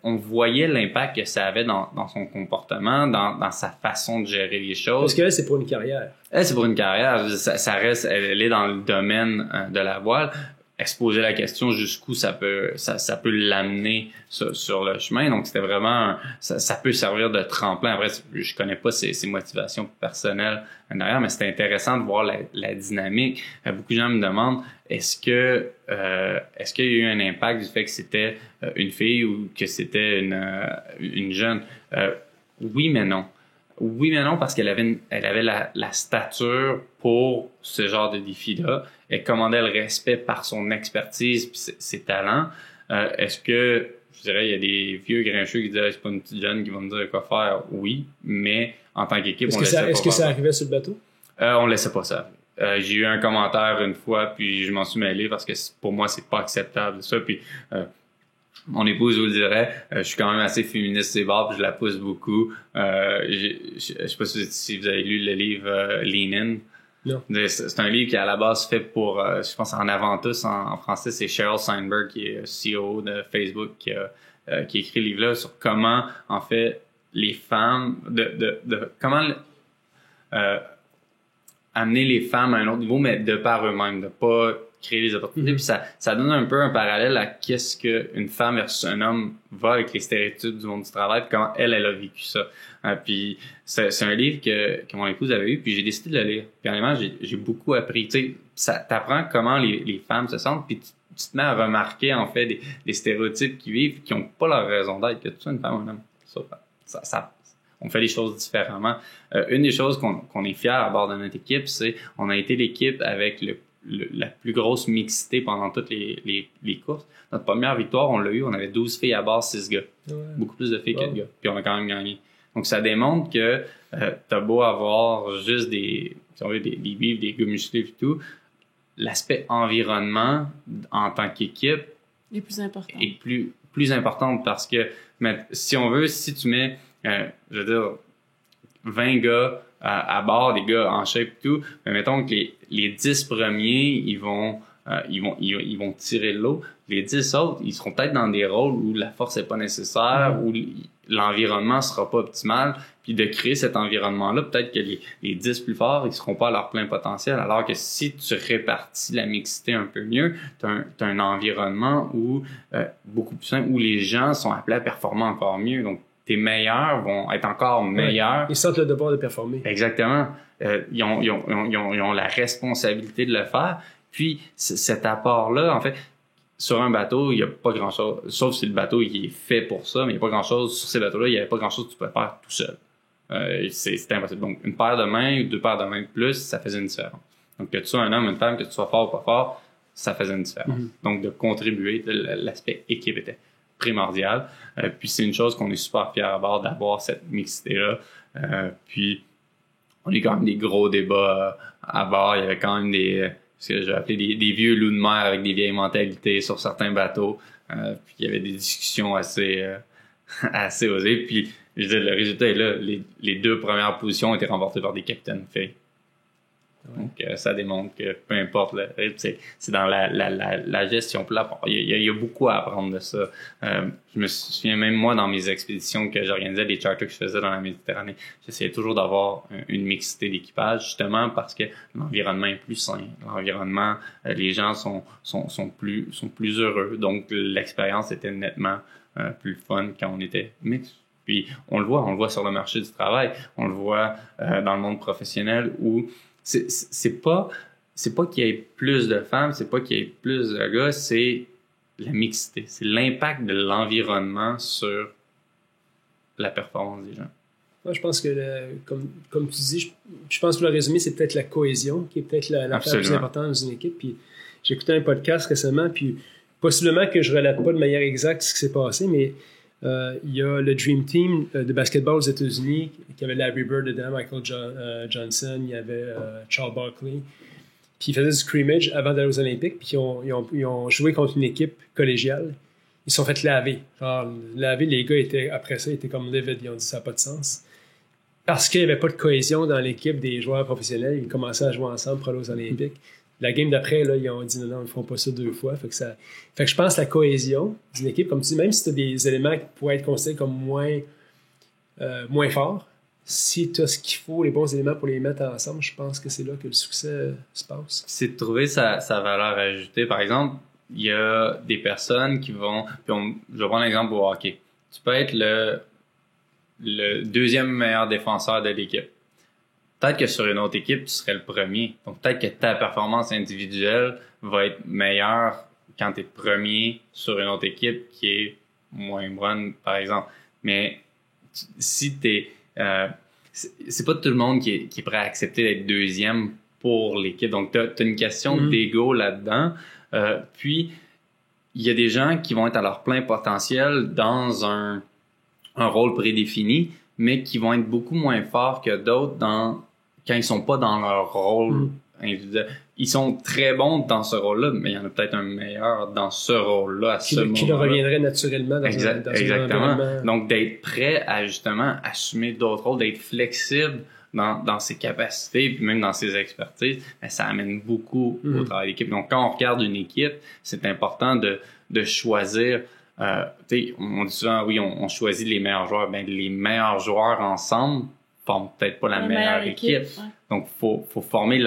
on voyait l'impact que ça avait dans son comportement, dans sa façon de gérer les choses. Parce qu'elle, c'est pour une carrière. C'est pour une carrière. Ça reste, elle est dans le domaine de la voile. Elle se posait la question jusqu'où ça peut l'amener sur le chemin. Donc, c'était vraiment... Ça peut servir de tremplin. Après, je connais pas ses motivations personnelles derrière, mais c'était intéressant de voir la dynamique. Beaucoup de gens me demandent, est-ce qu'il y a eu un impact du fait que c'était une fille ou que c'était une jeune? Oui, mais non. Oui mais non, parce qu'elle avait la stature pour ce genre de défi-là. Elle commandait le respect par son expertise puis ses talents. Est-ce que, je dirais, il y a des vieux grincheux qui disent c'est pas une petite jeune qui va me dire quoi faire? Oui, mais en tant qu'équipe, Est-ce que ça arrivait sur le bateau? On laissait pas ça. J'ai eu un commentaire une fois, puis je m'en suis mêlé parce que pour moi, c'est pas acceptable ça. Puis mon épouse vous le dirait, je suis quand même assez féministe ses bords, puis je la pousse beaucoup. Je sais pas si vous avez lu le livre Lean In. Non. C'est un livre qui est à la base fait pour, je pense en Aventus en français, c'est Sheryl Sandberg qui est CEO de Facebook qui écrit le livre-là sur comment en fait les femmes comment amener les femmes à un autre niveau, mais de par eux-mêmes, de pas créer les opportunités. Puis ça donne un peu un parallèle à qu'est-ce qu'une femme versus un homme va avec les stéréotypes du monde du travail, puis comment elle a vécu ça. Puis c'est un livre que mon épouse avait eu, puis j'ai décidé de le lire. Puis honnêtement, j'ai beaucoup appris. Tu sais, ça t'apprend comment les femmes se sentent, puis tu te mets à remarquer en fait des stéréotypes qui vivent, qui ont pas leur raison d'être, que tu sois une femme ou un homme. Ça on fait les choses différemment. Une des choses qu'on est fiers à bord de notre équipe, c'est on a été l'équipe avec la plus grosse mixité pendant toutes les courses. Notre première victoire, on l'a eu, on avait 12 filles à bord, 6 gars. Ouais. Beaucoup plus de filles que de gars. Puis on a quand même gagné. Donc ça démontre que t'as beau avoir juste des bifs, des gars musclés et tout, l'aspect environnement en tant qu'équipe est plus important. Est plus importante parce que si on veut, si tu mets je veux dire 20 gars à bord, des gars en shape et tout, mais mettons que les 10 premiers, ils vont tirer l'eau. Les 10 autres, ils seront peut-être dans des rôles où la force est pas nécessaire, où l'environnement sera pas optimal, puis de créer cet environnement-là, peut-être que les 10 plus forts, ils seront pas à leur plein potentiel, alors que si tu répartis la mixité un peu mieux, t'as un environnement où beaucoup plus simple, où les gens sont appelés à performer encore mieux. Donc tes meilleurs vont être encore meilleurs. Ils sentent le devoir de performer. Exactement. Ils ont la responsabilité de le faire. Puis cet apport-là, en fait, sur un bateau, il y a pas grand-chose, sauf si le bateau il est fait pour ça, mais il y a pas grand-chose sur ces bateaux-là, il y avait pas grand-chose que tu pouvais faire tout seul. C'est impossible. Donc une paire de mains ou 2 paires de mains de plus, ça faisait une différence. Donc que tu sois un homme, une femme, que tu sois fort ou pas fort, ça faisait une différence. Donc de contribuer, l'aspect équipe était primordial. Puis c'est une chose qu'on est super fiers à bord d'avoir cette mixité-là. Puis on a eu quand même des gros débats à bord. Il y avait quand même ce que j'ai appelé des vieux loups de mer avec des vieilles mentalités sur certains bateaux. Puis il y avait des discussions assez osées. Puis je veux dire, le résultat est là. Les 2 premières positions ont été remportées par des capitaines filles. Donc, ça démontre que peu importe, c'est dans la gestion plate. Il y a beaucoup à apprendre de ça. Je me souviens même, moi, dans mes expéditions que j'organisais, les charters que je faisais dans la Méditerranée, j'essayais toujours d'avoir une mixité d'équipage, justement parce que l'environnement est plus sain. L'environnement, les gens sont plus heureux. Donc, l'expérience était nettement plus fun quand on était mixte. Puis, on le voit sur le marché du travail, on le voit dans le monde professionnel où c'est pas qu'il y ait plus de femmes, c'est pas qu'il y ait plus de gars, c'est la mixité, c'est l'impact de l'environnement sur la performance des gens. Moi, je pense que, comme tu dis, je pense que le résumé, c'est peut-être la cohésion qui est peut-être l'affaire la plus importante dans une équipe. Puis j'ai écouté un podcast récemment, puis possiblement que je relate pas de manière exacte ce qui s'est passé, mais il y a le Dream Team de basketball aux États-Unis qui avait Larry Bird dedans, Michael Johnson, il y avait Charles Barkley. Puis ils faisaient du scrimmage avant d'aller aux Olympiques, puis ils ont joué contre une équipe collégiale. Ils se sont fait laver. Genre, les gars après ça, étaient comme Livid, ils ont dit ça n'a pas de sens. Parce qu'il n'y avait pas de cohésion dans l'équipe des joueurs professionnels, ils commençaient à jouer ensemble pour aller aux Olympiques. La game d'après, là, ils ont dit non, ils ne feront pas ça 2 fois. Fait que je pense que la cohésion d'une équipe, comme tu dis, même si tu as des éléments qui pourraient être considérés comme moins forts, si tu as ce qu'il faut, les bons éléments pour les mettre ensemble, je pense que c'est là que le succès se passe. C'est de trouver sa valeur ajoutée. Par exemple, il y a des personnes qui vont... je vais prendre l'exemple au hockey. Tu peux être le 2e meilleur défenseur de l'équipe. Peut-être que sur une autre équipe, tu serais le premier. Donc, peut-être que ta performance individuelle va être meilleure quand tu es premier sur une autre équipe qui est moins bonne, par exemple. Mais si c'est pas tout le monde qui est prêt à accepter d'être deuxième pour l'équipe. Donc, t'as une question d'ego là-dedans. Puis, il y a des gens qui vont être à leur plein potentiel dans un rôle prédéfini, mais qui vont être beaucoup moins forts que d'autres quand ils sont pas dans leur rôle individuel. Ils sont très bons dans ce rôle-là, mais il y en a peut-être un meilleur dans ce rôle-là à ce moment-là. Qui leur reviendrait naturellement dans exactement. un environnement. Donc, d'être prêt à justement assumer d'autres rôles, d'être flexible dans ses capacités, puis même dans ses expertises, ça amène beaucoup au travail d'équipe. Donc, quand on regarde une équipe, c'est important de choisir. On dit souvent, oui, on choisit les meilleurs joueurs. Ben, les meilleurs joueurs ensemble forment peut-être pas la meilleure équipe. Ouais. Donc, faut former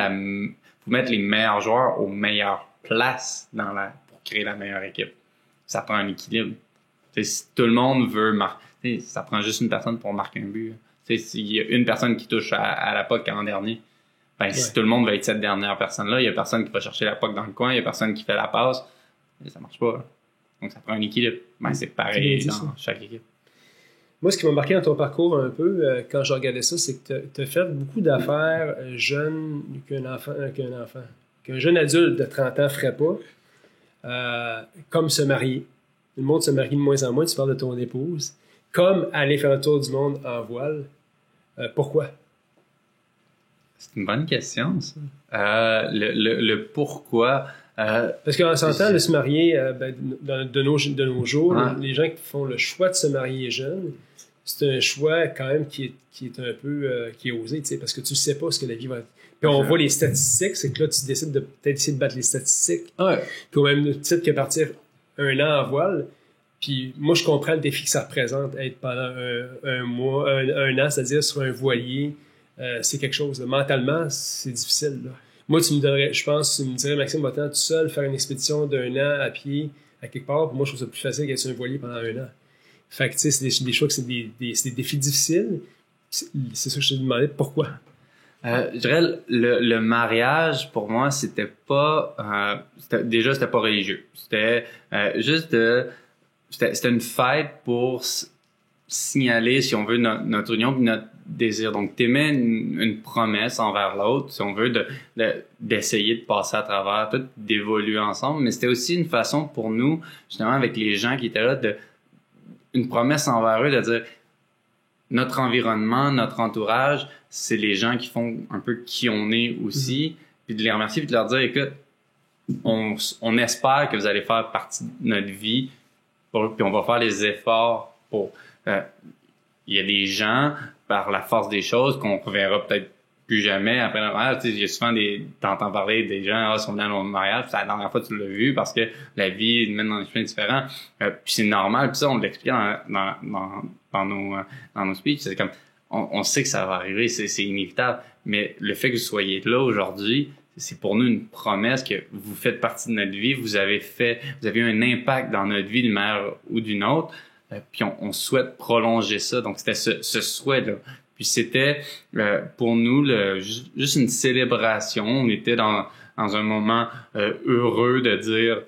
faut mettre les meilleurs joueurs aux meilleures places pour créer la meilleure équipe. Ça prend un équilibre. Si tout le monde veut marquer, ça prend juste une personne pour marquer un but. S'il y a une personne qui touche à la puck en dernier, si tout le monde va être cette dernière personne-là, il y a personne qui va chercher la puck dans le coin, il y a personne qui fait la passe, ça marche pas. Là. Donc, ça prend un équilibre. C'est pareil dans chaque équipe. Moi, ce qui m'a marqué dans ton parcours un peu, quand je regardais ça, c'est que tu as fait beaucoup d'affaires jeunes qu'un jeune adulte de 30 ans ne ferait pas, comme se marier. Le monde se marie de moins en moins, tu parles de ton épouse, comme aller faire un tour du monde en voile. Pourquoi? C'est une bonne question, ça. Le pourquoi... Parce qu'en s'entend, de se marier de nos jours, les gens qui font le choix de se marier jeune, c'est un choix quand même qui est un peu qui est osé, parce que tu sais pas ce que la vie va être. Puis on voit les statistiques, c'est que là tu décides de peut-être essayer de battre les statistiques. Ouais. Puis au même titre que partir 1 an en voile. Puis moi je comprends le défi que ça représente, être pendant un mois, un an, c'est-à-dire sur un voilier, c'est quelque chose. Mentalement, c'est difficile. Là. Moi, tu me dirais, Maxime, va-t'en tout seul faire une expédition d'1 an à pied à quelque part. Pour moi, je trouve ça plus facile qu'être sur un voilier pendant 1 an. Fait que, tu sais, c'est des choix que c'est des défis difficiles. C'est ça que je te demandais. Pourquoi? Je dirais, le mariage, pour moi, c'était pas religieux. C'était juste c'était une fête pour signaler, si on veut, notre union et notre désir. Donc, t'émets une promesse envers l'autre, si on veut, d'essayer de passer à travers tout, d'évoluer ensemble. Mais c'était aussi une façon pour nous, justement, avec les gens qui étaient là, une promesse envers eux de dire notre environnement, notre entourage, c'est les gens qui font un peu qui on est aussi, puis de les remercier, puis de leur dire, écoute, on espère que vous allez faire partie de notre vie, puis on va faire les efforts pour... il y a des gens, par la force des choses, qu'on reverra peut-être plus jamais après notre mariage. Il y a souvent t'entends parler des gens, sont venus à notre mariage, c'est la dernière fois que tu l'as vu parce que la vie nous mène dans des chemins différents. Puis c'est normal, puis ça, on l'explique dans nos speeches. C'est comme, on sait que ça va arriver, c'est inévitable. Mais le fait que vous soyez là aujourd'hui, c'est pour nous une promesse que vous faites partie de notre vie, vous avez eu un impact dans notre vie d'une manière ou d'une autre. Puis on souhaite prolonger ça. Donc, c'était ce souhait-là. Puis c'était, pour nous, juste une célébration. On était dans un moment heureux de dire,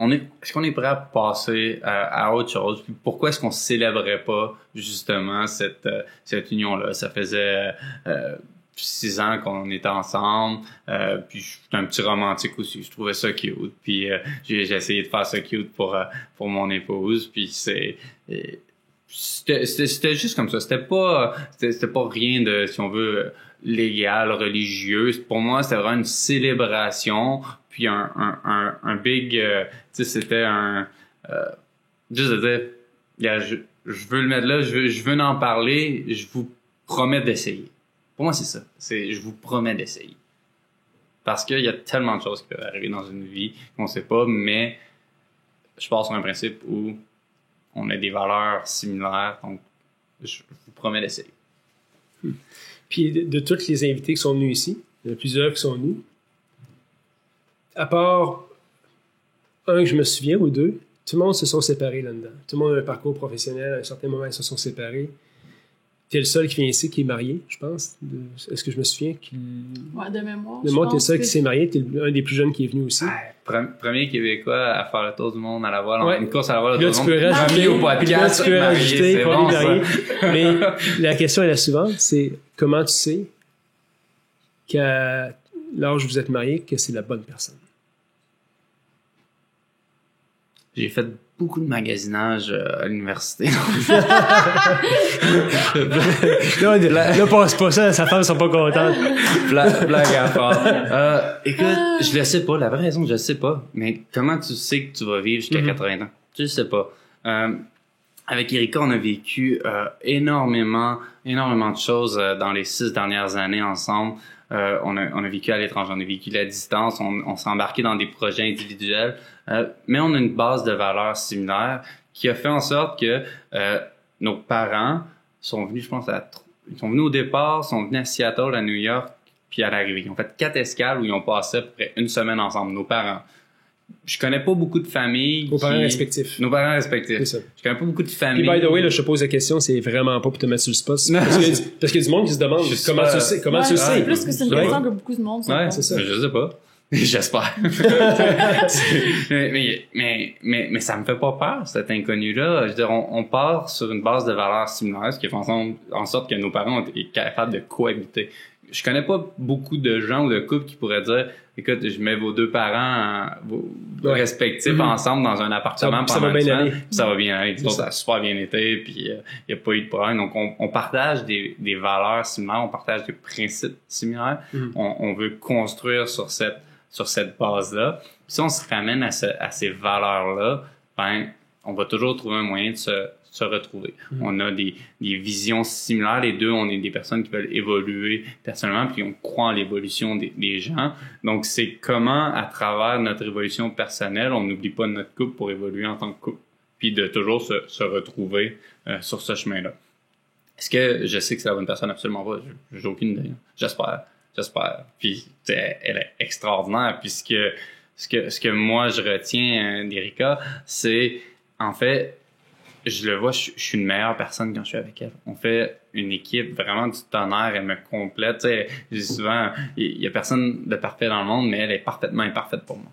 est-ce qu'on est prêt à passer à autre chose? Puis pourquoi est-ce qu'on célébrait pas, justement, cette union-là? Ça faisait 6 ans qu'on était ensemble, puis je suis un petit romantique aussi, je trouvais ça cute, puis j'ai essayé de faire ça cute pour mon épouse, puis c'était juste comme ça, c'était pas rien de, si on veut, légal, religieux. Pour moi, c'était vraiment une célébration, puis un big, tu sais, c'était juste de dire, je veux le mettre là, je veux en parler, je vous promets d'essayer. Pour moi, c'est ça. Je vous promets d'essayer. Parce qu'il y a tellement de choses qui peuvent arriver dans une vie qu'on ne sait pas, mais je pars sur un principe où on a des valeurs similaires, donc je vous promets d'essayer. Puis de tous les invités qui sont venus ici, il y en a plusieurs qui sont venus, à part un que je me souviens ou deux, tout le monde se sont séparés là-dedans. Tout le monde a un parcours professionnel, à un certain moment, ils se sont séparés. T'es le seul qui vient ici qui est marié, je pense. Est-ce que je me souviens? Ouais, de mémoire. De mémoire, t'es le seul qui s'est marié. T'es un des plus jeunes qui est venu aussi. Premier Québécois à faire le tour du monde à la voile. Une course à la voile. Là, tu peux rajouter au podcast. Tu peux rajouter pour les mariés. Mais la question est la suivante, c'est comment tu sais qu'à l'âge où vous êtes marié, que c'est la bonne personne? J'ai fait beaucoup de magasinage à l'université. Là, c'est pas ça, sa femme sont pas contentes. Blague à part. Écoute, je le sais pas, la vraie raison, je le sais pas. Mais comment tu sais que tu vas vivre jusqu'à 80 ans? Je le sais pas. Avec Erika, on a vécu énormément de choses dans les 6 dernières années ensemble. On a vécu à l'étranger, on a vécu la distance, on s'est embarqué dans des projets individuels, mais on a une base de valeurs similaires qui a fait en sorte que nos parents sont venus, je pense, ils sont venus au départ, sont venus à Seattle, à New York, puis à l'arrivée. Ils ont fait 4 escales où ils ont passé à peu près 1 semaine ensemble, nos parents. Je connais pas beaucoup de familles. Nos parents respectifs. Nos parents respectifs. C'est ça. Je connais pas beaucoup de familles. Puis, by the way, là, je te pose la question, c'est vraiment pas pour te mettre sur le spot. Parce qu'il y a du monde qui se demande comment tu sais. Comment tu sais. C'est plus que c'est une question que beaucoup de monde se pose. C'est ça. Je sais pas. J'espère. mais ça me fait pas peur, cet inconnu-là. Je veux dire, on part sur une base de valeurs similaires, ce qui fait en sorte que nos parents ont été capables de cohabiter. Je connais pas beaucoup de gens ou de couples qui pourraient dire, écoute, je mets vos 2 parents respectifs ensemble dans un appartement pendant une semaine, puis ça va bien aller. Ça a super bien été, puis il y a pas eu de problème. Donc on partage des valeurs similaires, on partage des principes similaires. On veut construire sur cette base-là. Puis si on se ramène à ces valeurs-là, ben on va toujours trouver un moyen de se retrouver. On a des visions similaires. Les deux, on est des personnes qui veulent évoluer personnellement, puis on croit en l'évolution des gens. Donc, c'est comment, à travers notre évolution personnelle, on n'oublie pas notre couple pour évoluer en tant que couple, puis de toujours se retrouver sur ce chemin-là. Est-ce que je sais que c'est la bonne personne? Absolument pas. J'ai aucune idée. J'espère. Puis, elle est extraordinaire. Puis, ce que moi, je retiens d'Erika, c'est, en fait, je le vois, je suis une meilleure personne quand je suis avec elle. On fait une équipe vraiment du tonnerre, elle me complète. Tu sais, je dis souvent, il y a personne de parfait dans le monde, mais elle est parfaitement imparfaite pour moi.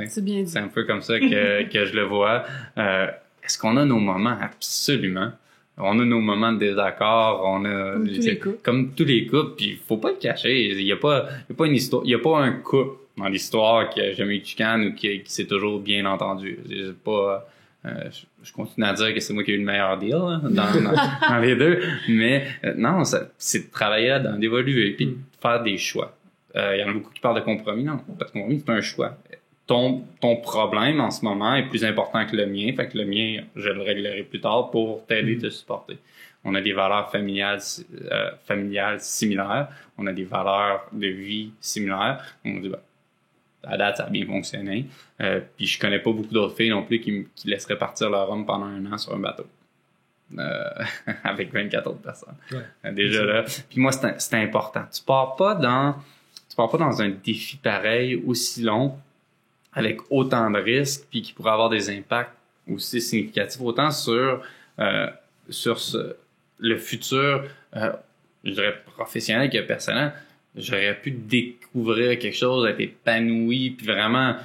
C'est bien dit. C'est un peu comme ça que je le vois. Est-ce qu'on a nos moments? Absolument. On a nos moments de désaccord, comme tous les couples, puis faut pas le cacher. Il y a pas une histoire, il y a pas un couple dans l'histoire qui a jamais eu de chicane ou qui s'est toujours bien entendu. C'est pas je continue à dire que c'est moi qui ai eu le meilleur deal dans les deux, mais non, c'est de travailler là-dedans, d'évoluer, puis de faire des choix. Il y en a beaucoup qui parlent de compromis, non, parce que compromis, c'est un choix. Ton problème en ce moment est plus important que le mien, fait que le mien, je le réglerai plus tard pour t'aider, te supporter. On a des valeurs familiales similaires, on a des valeurs de vie similaires, on dit, à date, ça a bien fonctionné. Puis je connais pas beaucoup d'autres filles non plus qui laisseraient partir leur homme pendant 1 an sur un bateau. Avec 24 autres personnes. Ouais, déjà là. Puis moi, c'est important. Tu pars pas dans un défi pareil, aussi long, avec autant de risques, puis qui pourrait avoir des impacts aussi significatifs, autant sur le futur, je dirais professionnel que personnel. J'aurais pu découvrir quelque chose, être épanoui, puis vraiment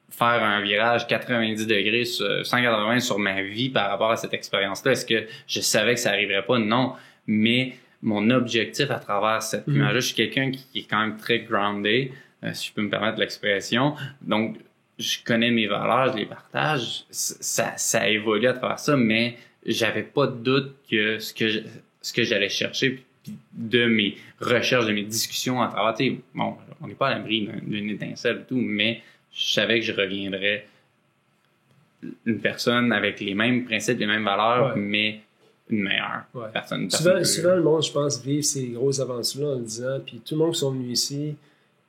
faire un virage 90 degrés, 180 sur ma vie par rapport à cette expérience-là. Est-ce que je savais que ça arriverait pas? Non. Mais mon objectif à travers cette image-là, je suis quelqu'un qui est quand même très grounded, si je peux me permettre l'expression. Donc, je connais mes valeurs, je les partage. Ça évolue à travers ça, mais j'avais pas de doute que ce que j'allais chercher, de mes recherches, de mes discussions à travers, bon, on n'est pas à l'abri d'une étincelle et tout, mais je savais que je reviendrais une personne avec les mêmes principes, les mêmes valeurs, mais une meilleure personne. Souvent, le monde, je pense, vit ces grosses aventures-là en disant, puis tout le monde qui sont venus ici,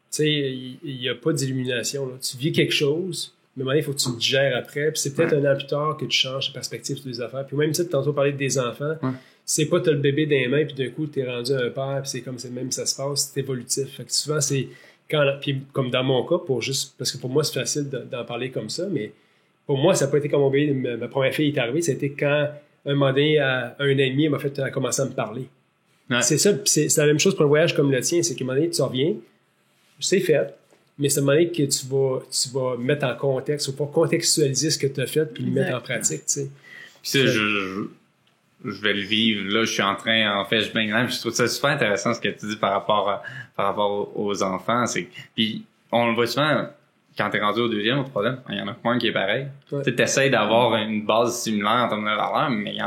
tu sais, il n'y a pas d'illumination. Là. Tu vis quelque chose, mais à un moment donné, il faut que tu le digères après, puis c'est peut-être 1 an plus tard que tu changes ta perspective sur les affaires. Puis même, tu sais, tantôt parler des enfants, c'est pas t'as le bébé dans les mains, puis d'un coup, t'es rendu un père, puis c'est comme ça, même ça se passe, c'est évolutif. Fait que souvent, c'est puis comme dans mon cas, parce que pour moi, c'est facile d'en parler comme ça, mais pour moi, ça n'a pas été comme mon bébé, ma première fille est arrivée, c'était quand un moment donné, à un an et demi, elle a commencé à me parler. Ouais. C'est ça, c'est la même chose pour un voyage comme le tien, c'est qu'à un moment donné, tu reviens, c'est fait, mais c'est à un moment donné que tu vas mettre en contexte, ou pas contextualiser ce que tu as fait, puis le mettre en pratique, tu sais. Puis ça, je vais le vivre. Là, je suis en train, en fait, je trouve ça super intéressant ce que tu dis par rapport aux enfants. Puis on le voit souvent, quand t'es rendu au deuxième, au troisième, il y en a pas un qui est pareil. Ouais. Tu essaies d'avoir une base similaire en termes de valeur, mais il y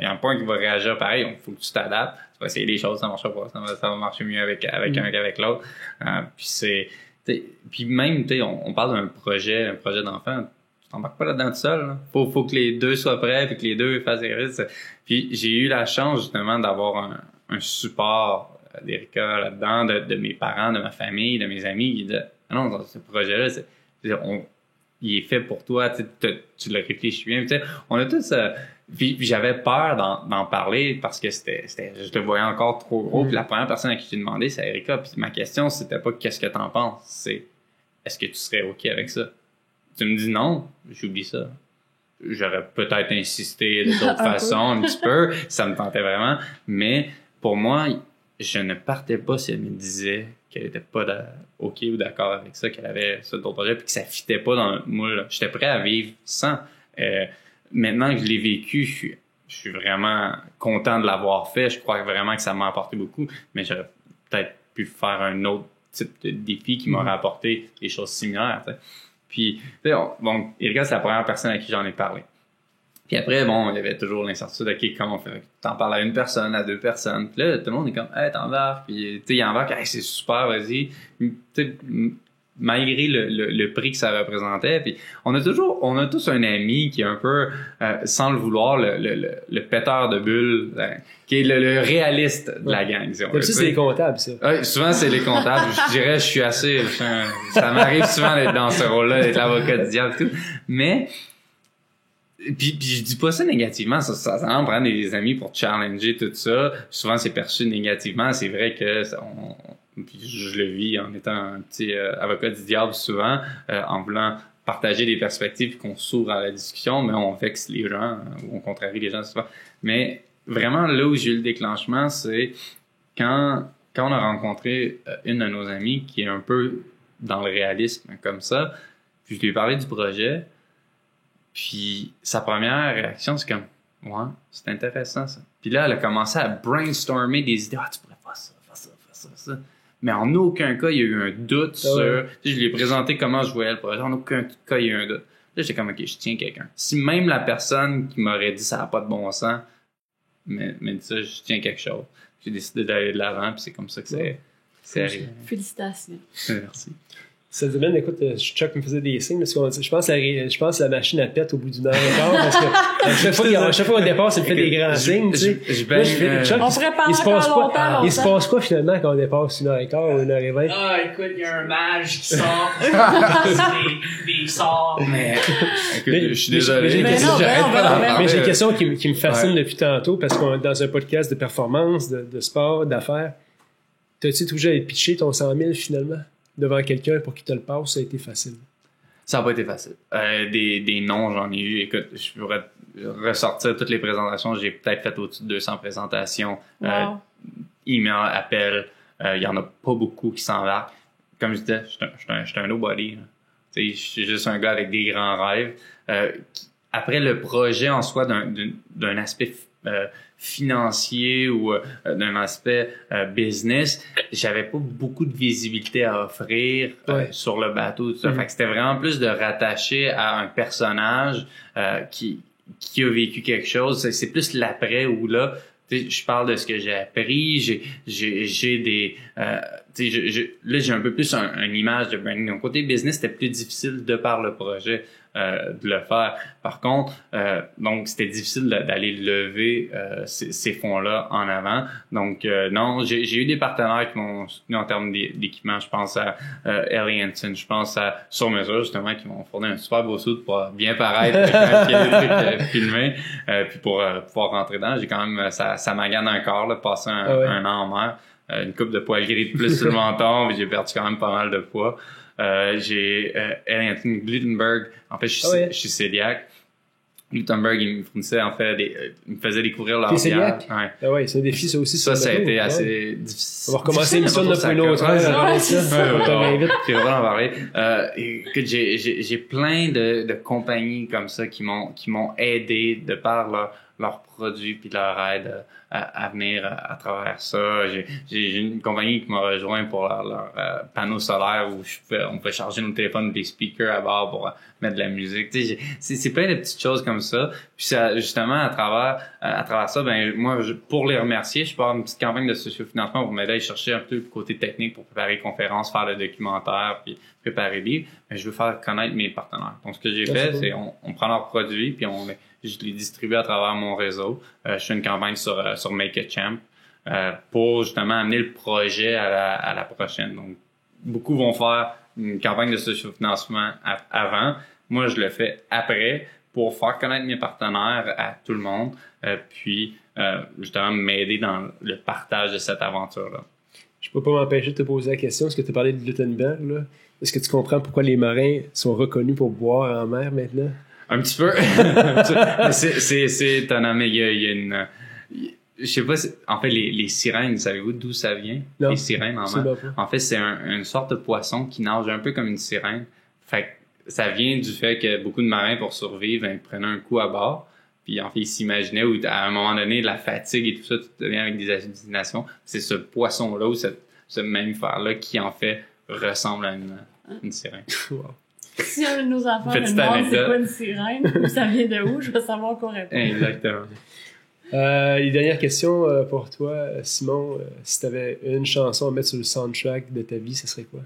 en a pas un qui va réagir pareil. Il faut que tu t'adaptes. Tu vas essayer des choses, ça marchera pas. Ça va marcher mieux avec un qu'avec l'autre. Puis même, on parle d'un projet d'enfant. Tu t'embarques pas là-dedans tout seul. Là. Faut que les deux soient prêts puis que les deux fassent les risques. Puis j'ai eu la chance, justement, d'avoir un support d'Erika là-dedans, de mes parents, de ma famille, de mes amis, non, dans ce projet-là, il est fait pour toi, tu le réfléchis bien. On a tous... puis j'avais peur d'en parler parce que je le voyais encore trop gros. Puis la première personne à qui j'ai demandé, c'est Erika. Puis ma question, c'était pas qu'est-ce que t'en penses, c'est est-ce que tu serais OK avec ça? Tu me dis non, j'oublie ça. J'aurais peut-être insisté de d'autres façons un petit peu, ça me tentait vraiment. Mais pour moi, je ne partais pas si elle me disait qu'elle était pas OK ou d'accord avec ça, qu'elle avait ça d'autres projets, puis que ça fitait pas dans le moule. J'étais prêt à vivre sans. Maintenant que je l'ai vécu, je suis vraiment content de l'avoir fait. Je crois vraiment que ça m'a apporté beaucoup, mais j'aurais peut-être pu faire un autre type de défi qui m'aurait apporté des choses similaires. T'sais. Puis, bon, Erika, c'est la première personne à qui j'en ai parlé. Puis après, bon, il y avait toujours l'incertitude, OK, comment on fait? T'en parles à une personne, à deux personnes. Puis là, tout le monde est comme, hey, t'embarques. Puis, tu sais, il embarque, hey, c'est super, vas-y. Malgré le prix que ça représentait. Puis, on a tous un ami qui est un peu, sans le vouloir, le péteur de bulles, qui est le réaliste de la gang. Si ça, c'est les comptables, ça. Ouais, souvent, c'est les comptables. Je dirais, ça m'arrive souvent d'être dans ce rôle-là, d'être l'avocat du diable et tout. Mais, puis je dis pas ça négativement, ça en prend des amis pour challenger tout ça. Souvent c'est perçu négativement, c'est vrai que puis je le vis en étant un petit avocat du diable souvent, en voulant partager des perspectives qu'on s'ouvre à la discussion, mais on vexe les gens ou on contrarie les gens souvent. Mais vraiment là où j'ai eu le déclenchement, c'est quand on a rencontré une de nos amies qui est un peu dans le réalisme comme ça, puis je lui ai parlé du projet. Puis sa première réaction, c'est comme « Ouais, c'est intéressant ça. » Puis là, elle a commencé à brainstormer des idées. « Ah, tu pourrais faire ça. » Mais en aucun cas, il y a eu un doute sur... Je lui ai présenté comment je voyais le projet. En aucun cas, il y a eu un doute. Là, j'étais comme « OK, je tiens quelqu'un. » Si même la personne qui m'aurait dit « Ça n'a pas de bon sens », mais dit ça, je tiens quelque chose. J'ai décidé d'aller de l'avant, puis c'est comme ça que c'est arrivé. Félicitations. Merci. Cette semaine, écoute, Chuck me faisait des signes, parce que je pense que la machine à pète au bout d'une heure et quart, parce que à chaque fois qu'on dépasse, il me fait des grands signes, tu sais. On pourrait parler il se passe quoi finalement quand on dépasse une heure et quart ou une heure et 20? Ah, écoute, il y a un mage qui sort, des sorts, mais... Écoute, je suis désolé. Mais j'ai une question qui me fascine depuis tantôt, parce qu'on est dans un podcast de performance, de sport, d'affaires. T'as-tu toujours pitché ton 100 000 finalement? Devant quelqu'un pour qu'il te le passe, ça a été facile? Ça n'a pas été facile. Des noms, j'en ai eu. Écoute, je pourrais ressortir toutes les présentations. J'ai peut-être fait au-dessus de 200 présentations. Wow. Email, appels. Il y en a pas beaucoup qui s'embarquent. Comme je disais, je suis un nobody. Je suis juste un gars avec des grands rêves. Après, le projet en soi d'un aspect financier ou d'un aspect business, j'avais pas beaucoup de visibilité à offrir sur le bateau, tout ça. Fait que c'était vraiment plus de rattacher à un personnage qui a vécu quelque chose. C'est plus l'après où là, je parle de ce que j'ai appris, j'ai des là j'ai un peu plus une image de branding. Donc côté business, c'était plus difficile de par le projet de le faire. Par contre, donc c'était difficile d'aller lever ces fonds-là en avant. Donc non, j'ai eu des partenaires qui m'ont soutenu en termes d'équipement. Je pense à Ellie Hansen, je pense à Sur Mesure justement, qui m'ont fourni un super beau suit pour bien paraître quand il y a des trucs filmés, puis pour pouvoir rentrer dedans. J'ai quand même ça m'agane encore là, passer un an en mer, une coupe de poils gris de plus sur le menton, puis j'ai perdu quand même pas mal de poids. J'ai Ellie Hansen Glutenberg. En fait, je suis cœliaque. Gutenberg, il me fournissait en fait il me faisait découvrir leur bière. Ouais. Ah ouais, c'est un défi ça aussi. Ça a été assez difficile. On va recommencer l'émission de pour une autre heure. Puis on va en parler. Écoute, j'ai plein de compagnies comme ça qui m'ont aidé de par leurs produits puis leur aide à venir à travers ça. J'ai une compagnie qui m'a rejoint pour leur panneau solaire où on peut charger nos téléphones des speakers à bord pour mettre de la musique. Tu sais, c'est plein de petites choses comme ça. Puis ça, justement, à travers ça, ben moi, pour les remercier, je pars une petite campagne de sociofinancement pour m'aider à chercher un peu le côté technique pour préparer les conférences, faire le documentaire, puis préparer le livre. Mais je veux faire connaître mes partenaires. Donc, ce que j'ai fait, c'est on prend leurs produits, puis je les distribue à travers mon réseau. Je fais une campagne sur Make a Champ pour justement amener le projet à la prochaine. Donc, beaucoup vont faire une campagne de sociofinancement avant. Moi, je le fais après pour faire connaître mes partenaires à tout le monde, puis justement m'aider dans le partage de cette aventure-là. Je peux pas m'empêcher de te poser la question. Est-ce que tu as parlé de Gutenberg, là? Est-ce que tu comprends pourquoi les marins sont reconnus pour boire en mer maintenant? Un petit peu. C'est étonnant, mais il y a une... Je sais pas, en fait, les sirènes, savez-vous d'où ça vient? Non, les sirènes en mer. En fait, c'est une sorte de poisson qui nage un peu comme une sirène. Fait que ça vient du fait que beaucoup de marins, pour survivre, ils prenaient un coup à bord. Puis en fait, ils s'imaginaient où, à un moment donné, la fatigue et tout ça, tout devient avec des hallucinations. C'est ce poisson-là ou ce mammifère-là qui, en fait, ressemble à une sirène. Wow. Si un de nos enfants me demande c'est quoi une sirène, ça vient de où, je vais savoir quoi répondre. Exactement. Les dernières questions pour toi, Simon. Si tu avais une chanson à mettre sur le soundtrack de ta vie, ce serait quoi?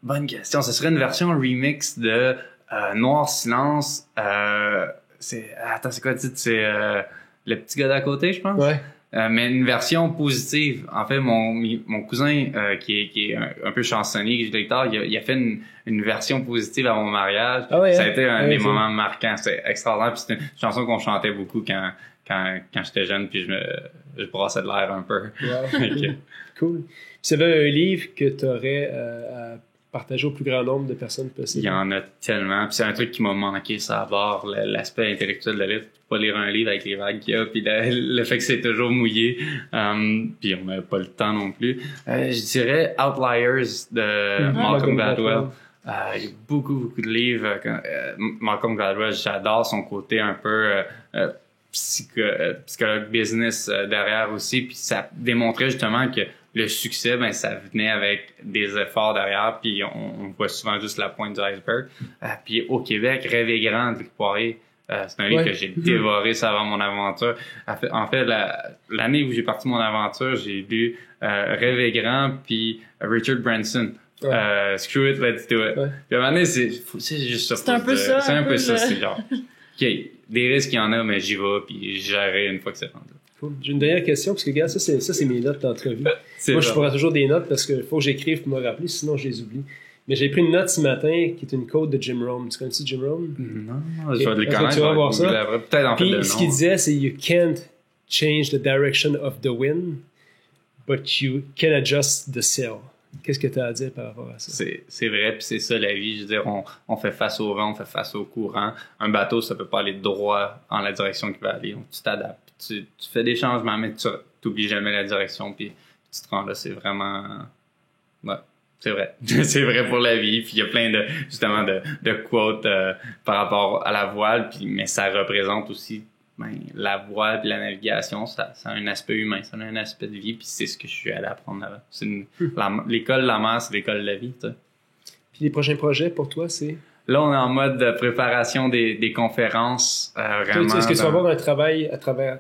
Bonne question. Ce serait une version remix de Noir Silence. C'est quoi le titre? C'est Le petit gars d'à côté, je pense? Ouais. Mais une version positive. En fait, mon cousin qui est un peu chansonnier, qui joue de guitare, il a fait une version positive à mon mariage. Ah ouais, ça a été un des moments marquants. C'est extraordinaire. Puis c'était une chanson qu'on chantait beaucoup quand j'étais jeune, puis je brassais de l'air un peu. Wow. Okay. Cool. Si tu avais un livre que tu aurais à partager au plus grand nombre de personnes possible? Il y en a tellement. Puis c'est un truc qui m'a manqué, ça à bord, l'aspect intellectuel de la livre. Pas lire un livre avec les vagues qu'il y a, puis le fait que c'est toujours mouillé, puis on n'a pas le temps non plus. Je dirais Outliers de Malcolm Gladwell. Il y a beaucoup de livres. Malcolm Gladwell, j'adore son côté un peu psychologue business derrière aussi, puis ça démontrait justement que le succès, ben ça venait avec des efforts derrière, puis on voit souvent juste la pointe du iceberg. Puis au Québec, Rêver grand de Luc Poirier. C'est un livre que j'ai dévoré ça avant mon aventure. En fait, l'année où j'ai parti mon aventure, j'ai lu Rêver grand puis Richard Branson. Screw it, let's do it. Puis à un moment donné, c'est juste ça. C'est un peu ça. C'est un peu ça, c'est genre. OK, des risques, il y en a, mais j'y vais, puis j'arrête une fois que c'est rendu. Cool. J'ai une dernière question, parce que regarde, ça c'est mes notes d'entrevue. Moi, je prends toujours des notes parce qu'il faut que j'écrive pour me rappeler, sinon je les oublie. Mais j'ai pris une note ce matin qui est une quote de Jim Rohn. Tu connais-tu Jim Rohn? Non, je vais le connaître. Tu vas voir ça. Peut-être en fait Puis le nom. ce qu'il disait, c'est You can't change the direction of the wind, but you can adjust the sail. Qu'est-ce que tu as à dire par rapport à ça? C'est vrai, puis c'est ça la vie. Je veux dire, on fait face au vent, on fait face au courant. Un bateau, ça peut pas aller droit en la direction qu'il va aller. Donc, tu t'adaptes. Tu fais des changements, mais tu n'oublies jamais la direction, puis tu te rends là. C'est vraiment... Ouais. C'est vrai. C'est vrai pour la vie. Puis il y a plein justement de quotes par rapport à la voile. Mais ça représente aussi la voile et la navigation. Ça a un aspect humain, ça a un aspect de vie. Puis c'est ce que je suis allé apprendre là. L'école de la mer, c'est l'école de la vie. T'sais. Puis les prochains projets pour toi, c'est? Là, on est en mode de préparation des conférences. Vraiment. Est-ce que tu vas avoir un travail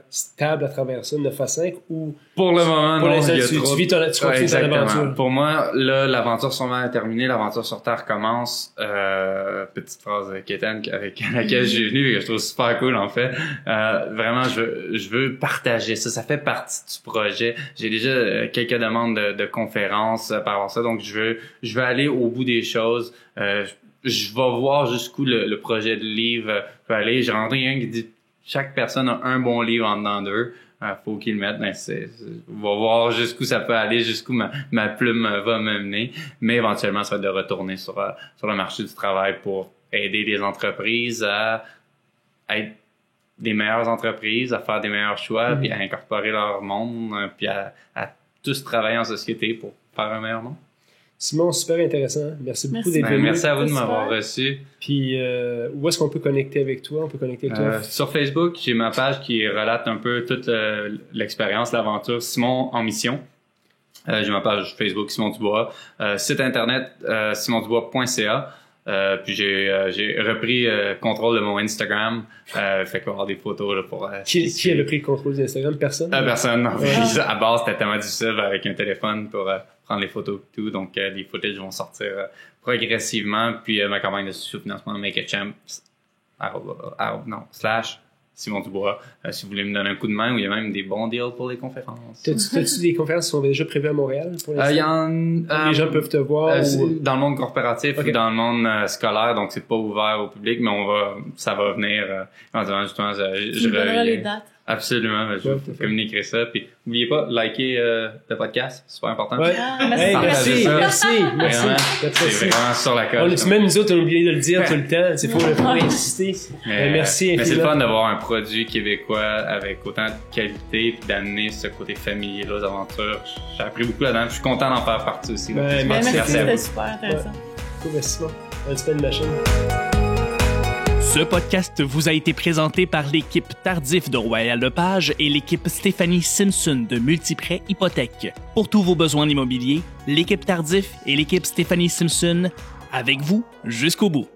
stable à travers ça, 9 à 5, ou... Pour le moment, pour non. Tu vis ton aventure. Pour moi, là, l'aventure sûrement est terminée. L'aventure sur Terre commence. Petite phrase quétaine avec laquelle je suis venu et que je trouve super cool, en fait. Vraiment, je veux partager ça. Ça fait partie du projet. J'ai déjà quelques demandes de conférences par rapport à ça. Donc, je veux aller au bout des choses. Je vais voir jusqu'où le projet de livre peut aller. J'ai rencontré quelqu'un qui dit chaque personne a un bon livre en dedans d'eux. Faut qu'ils le mettent. On va voir jusqu'où ça peut aller, jusqu'où ma plume va m'amener. Mais éventuellement, ça va être de retourner sur le marché du travail pour aider les entreprises à être des meilleures entreprises, à faire des meilleurs choix, puis à incorporer leur monde, puis à tous travailler en société pour faire un meilleur monde. Simon, super intéressant. Merci beaucoup d'être venu. Merci à vous de m'avoir reçu. Puis, où est-ce qu'on peut connecter avec toi? On peut connecter avec toi? Sur Facebook, j'ai ma page qui relate un peu toute l'expérience, l'aventure Simon en mission. J'ai ma page Facebook Simon Dubois. Site internet simondubois.ca. Puis j'ai repris contrôle de mon Instagram. Fait qu'on va avoir des photos là, pour... Qui a repris le contrôle d'Instagram? Personne? Personne, non. À base, c'était tellement difficile avec un téléphone pour prendre les photos et tout. Donc, les footages vont sortir progressivement. Puis ma campagne de sous-financement Make a Champ / Simon Dubois, si vous voulez me donner un coup de main, où il y a même des bons deals pour les conférences. T'as-tu des conférences qui sont déjà prévues à Montréal pour l'instant? Les gens peuvent te voir dans le monde corporatif ou dans le monde scolaire, donc c'est pas ouvert au public, mais ça va venir éventuellement, justement, je reviens. Les dates. Absolument, je vais communiquer ça. Puis n'oubliez pas, liker le podcast, c'est super important. Ouais. Merci. C'est vraiment sur la coche. Même nous autres, on a oublié de le dire tout le temps. C'est faut insister. Merci. Mais c'est le fun d'avoir un produit québécois avec autant de qualité puis d'amener ce côté familier aux aventures. J'ai appris beaucoup là-dedans. Je suis content d'en faire partie aussi. Merci, c'était super intéressant. Merci. On se fait une machine. Ce podcast vous a été présenté par l'équipe Tardif de Royal Lepage et l'équipe Stéphanie Simpson de Multiprêt Hypothèque. Pour tous vos besoins immobiliers, l'équipe Tardif et l'équipe Stéphanie Simpson, avec vous jusqu'au bout.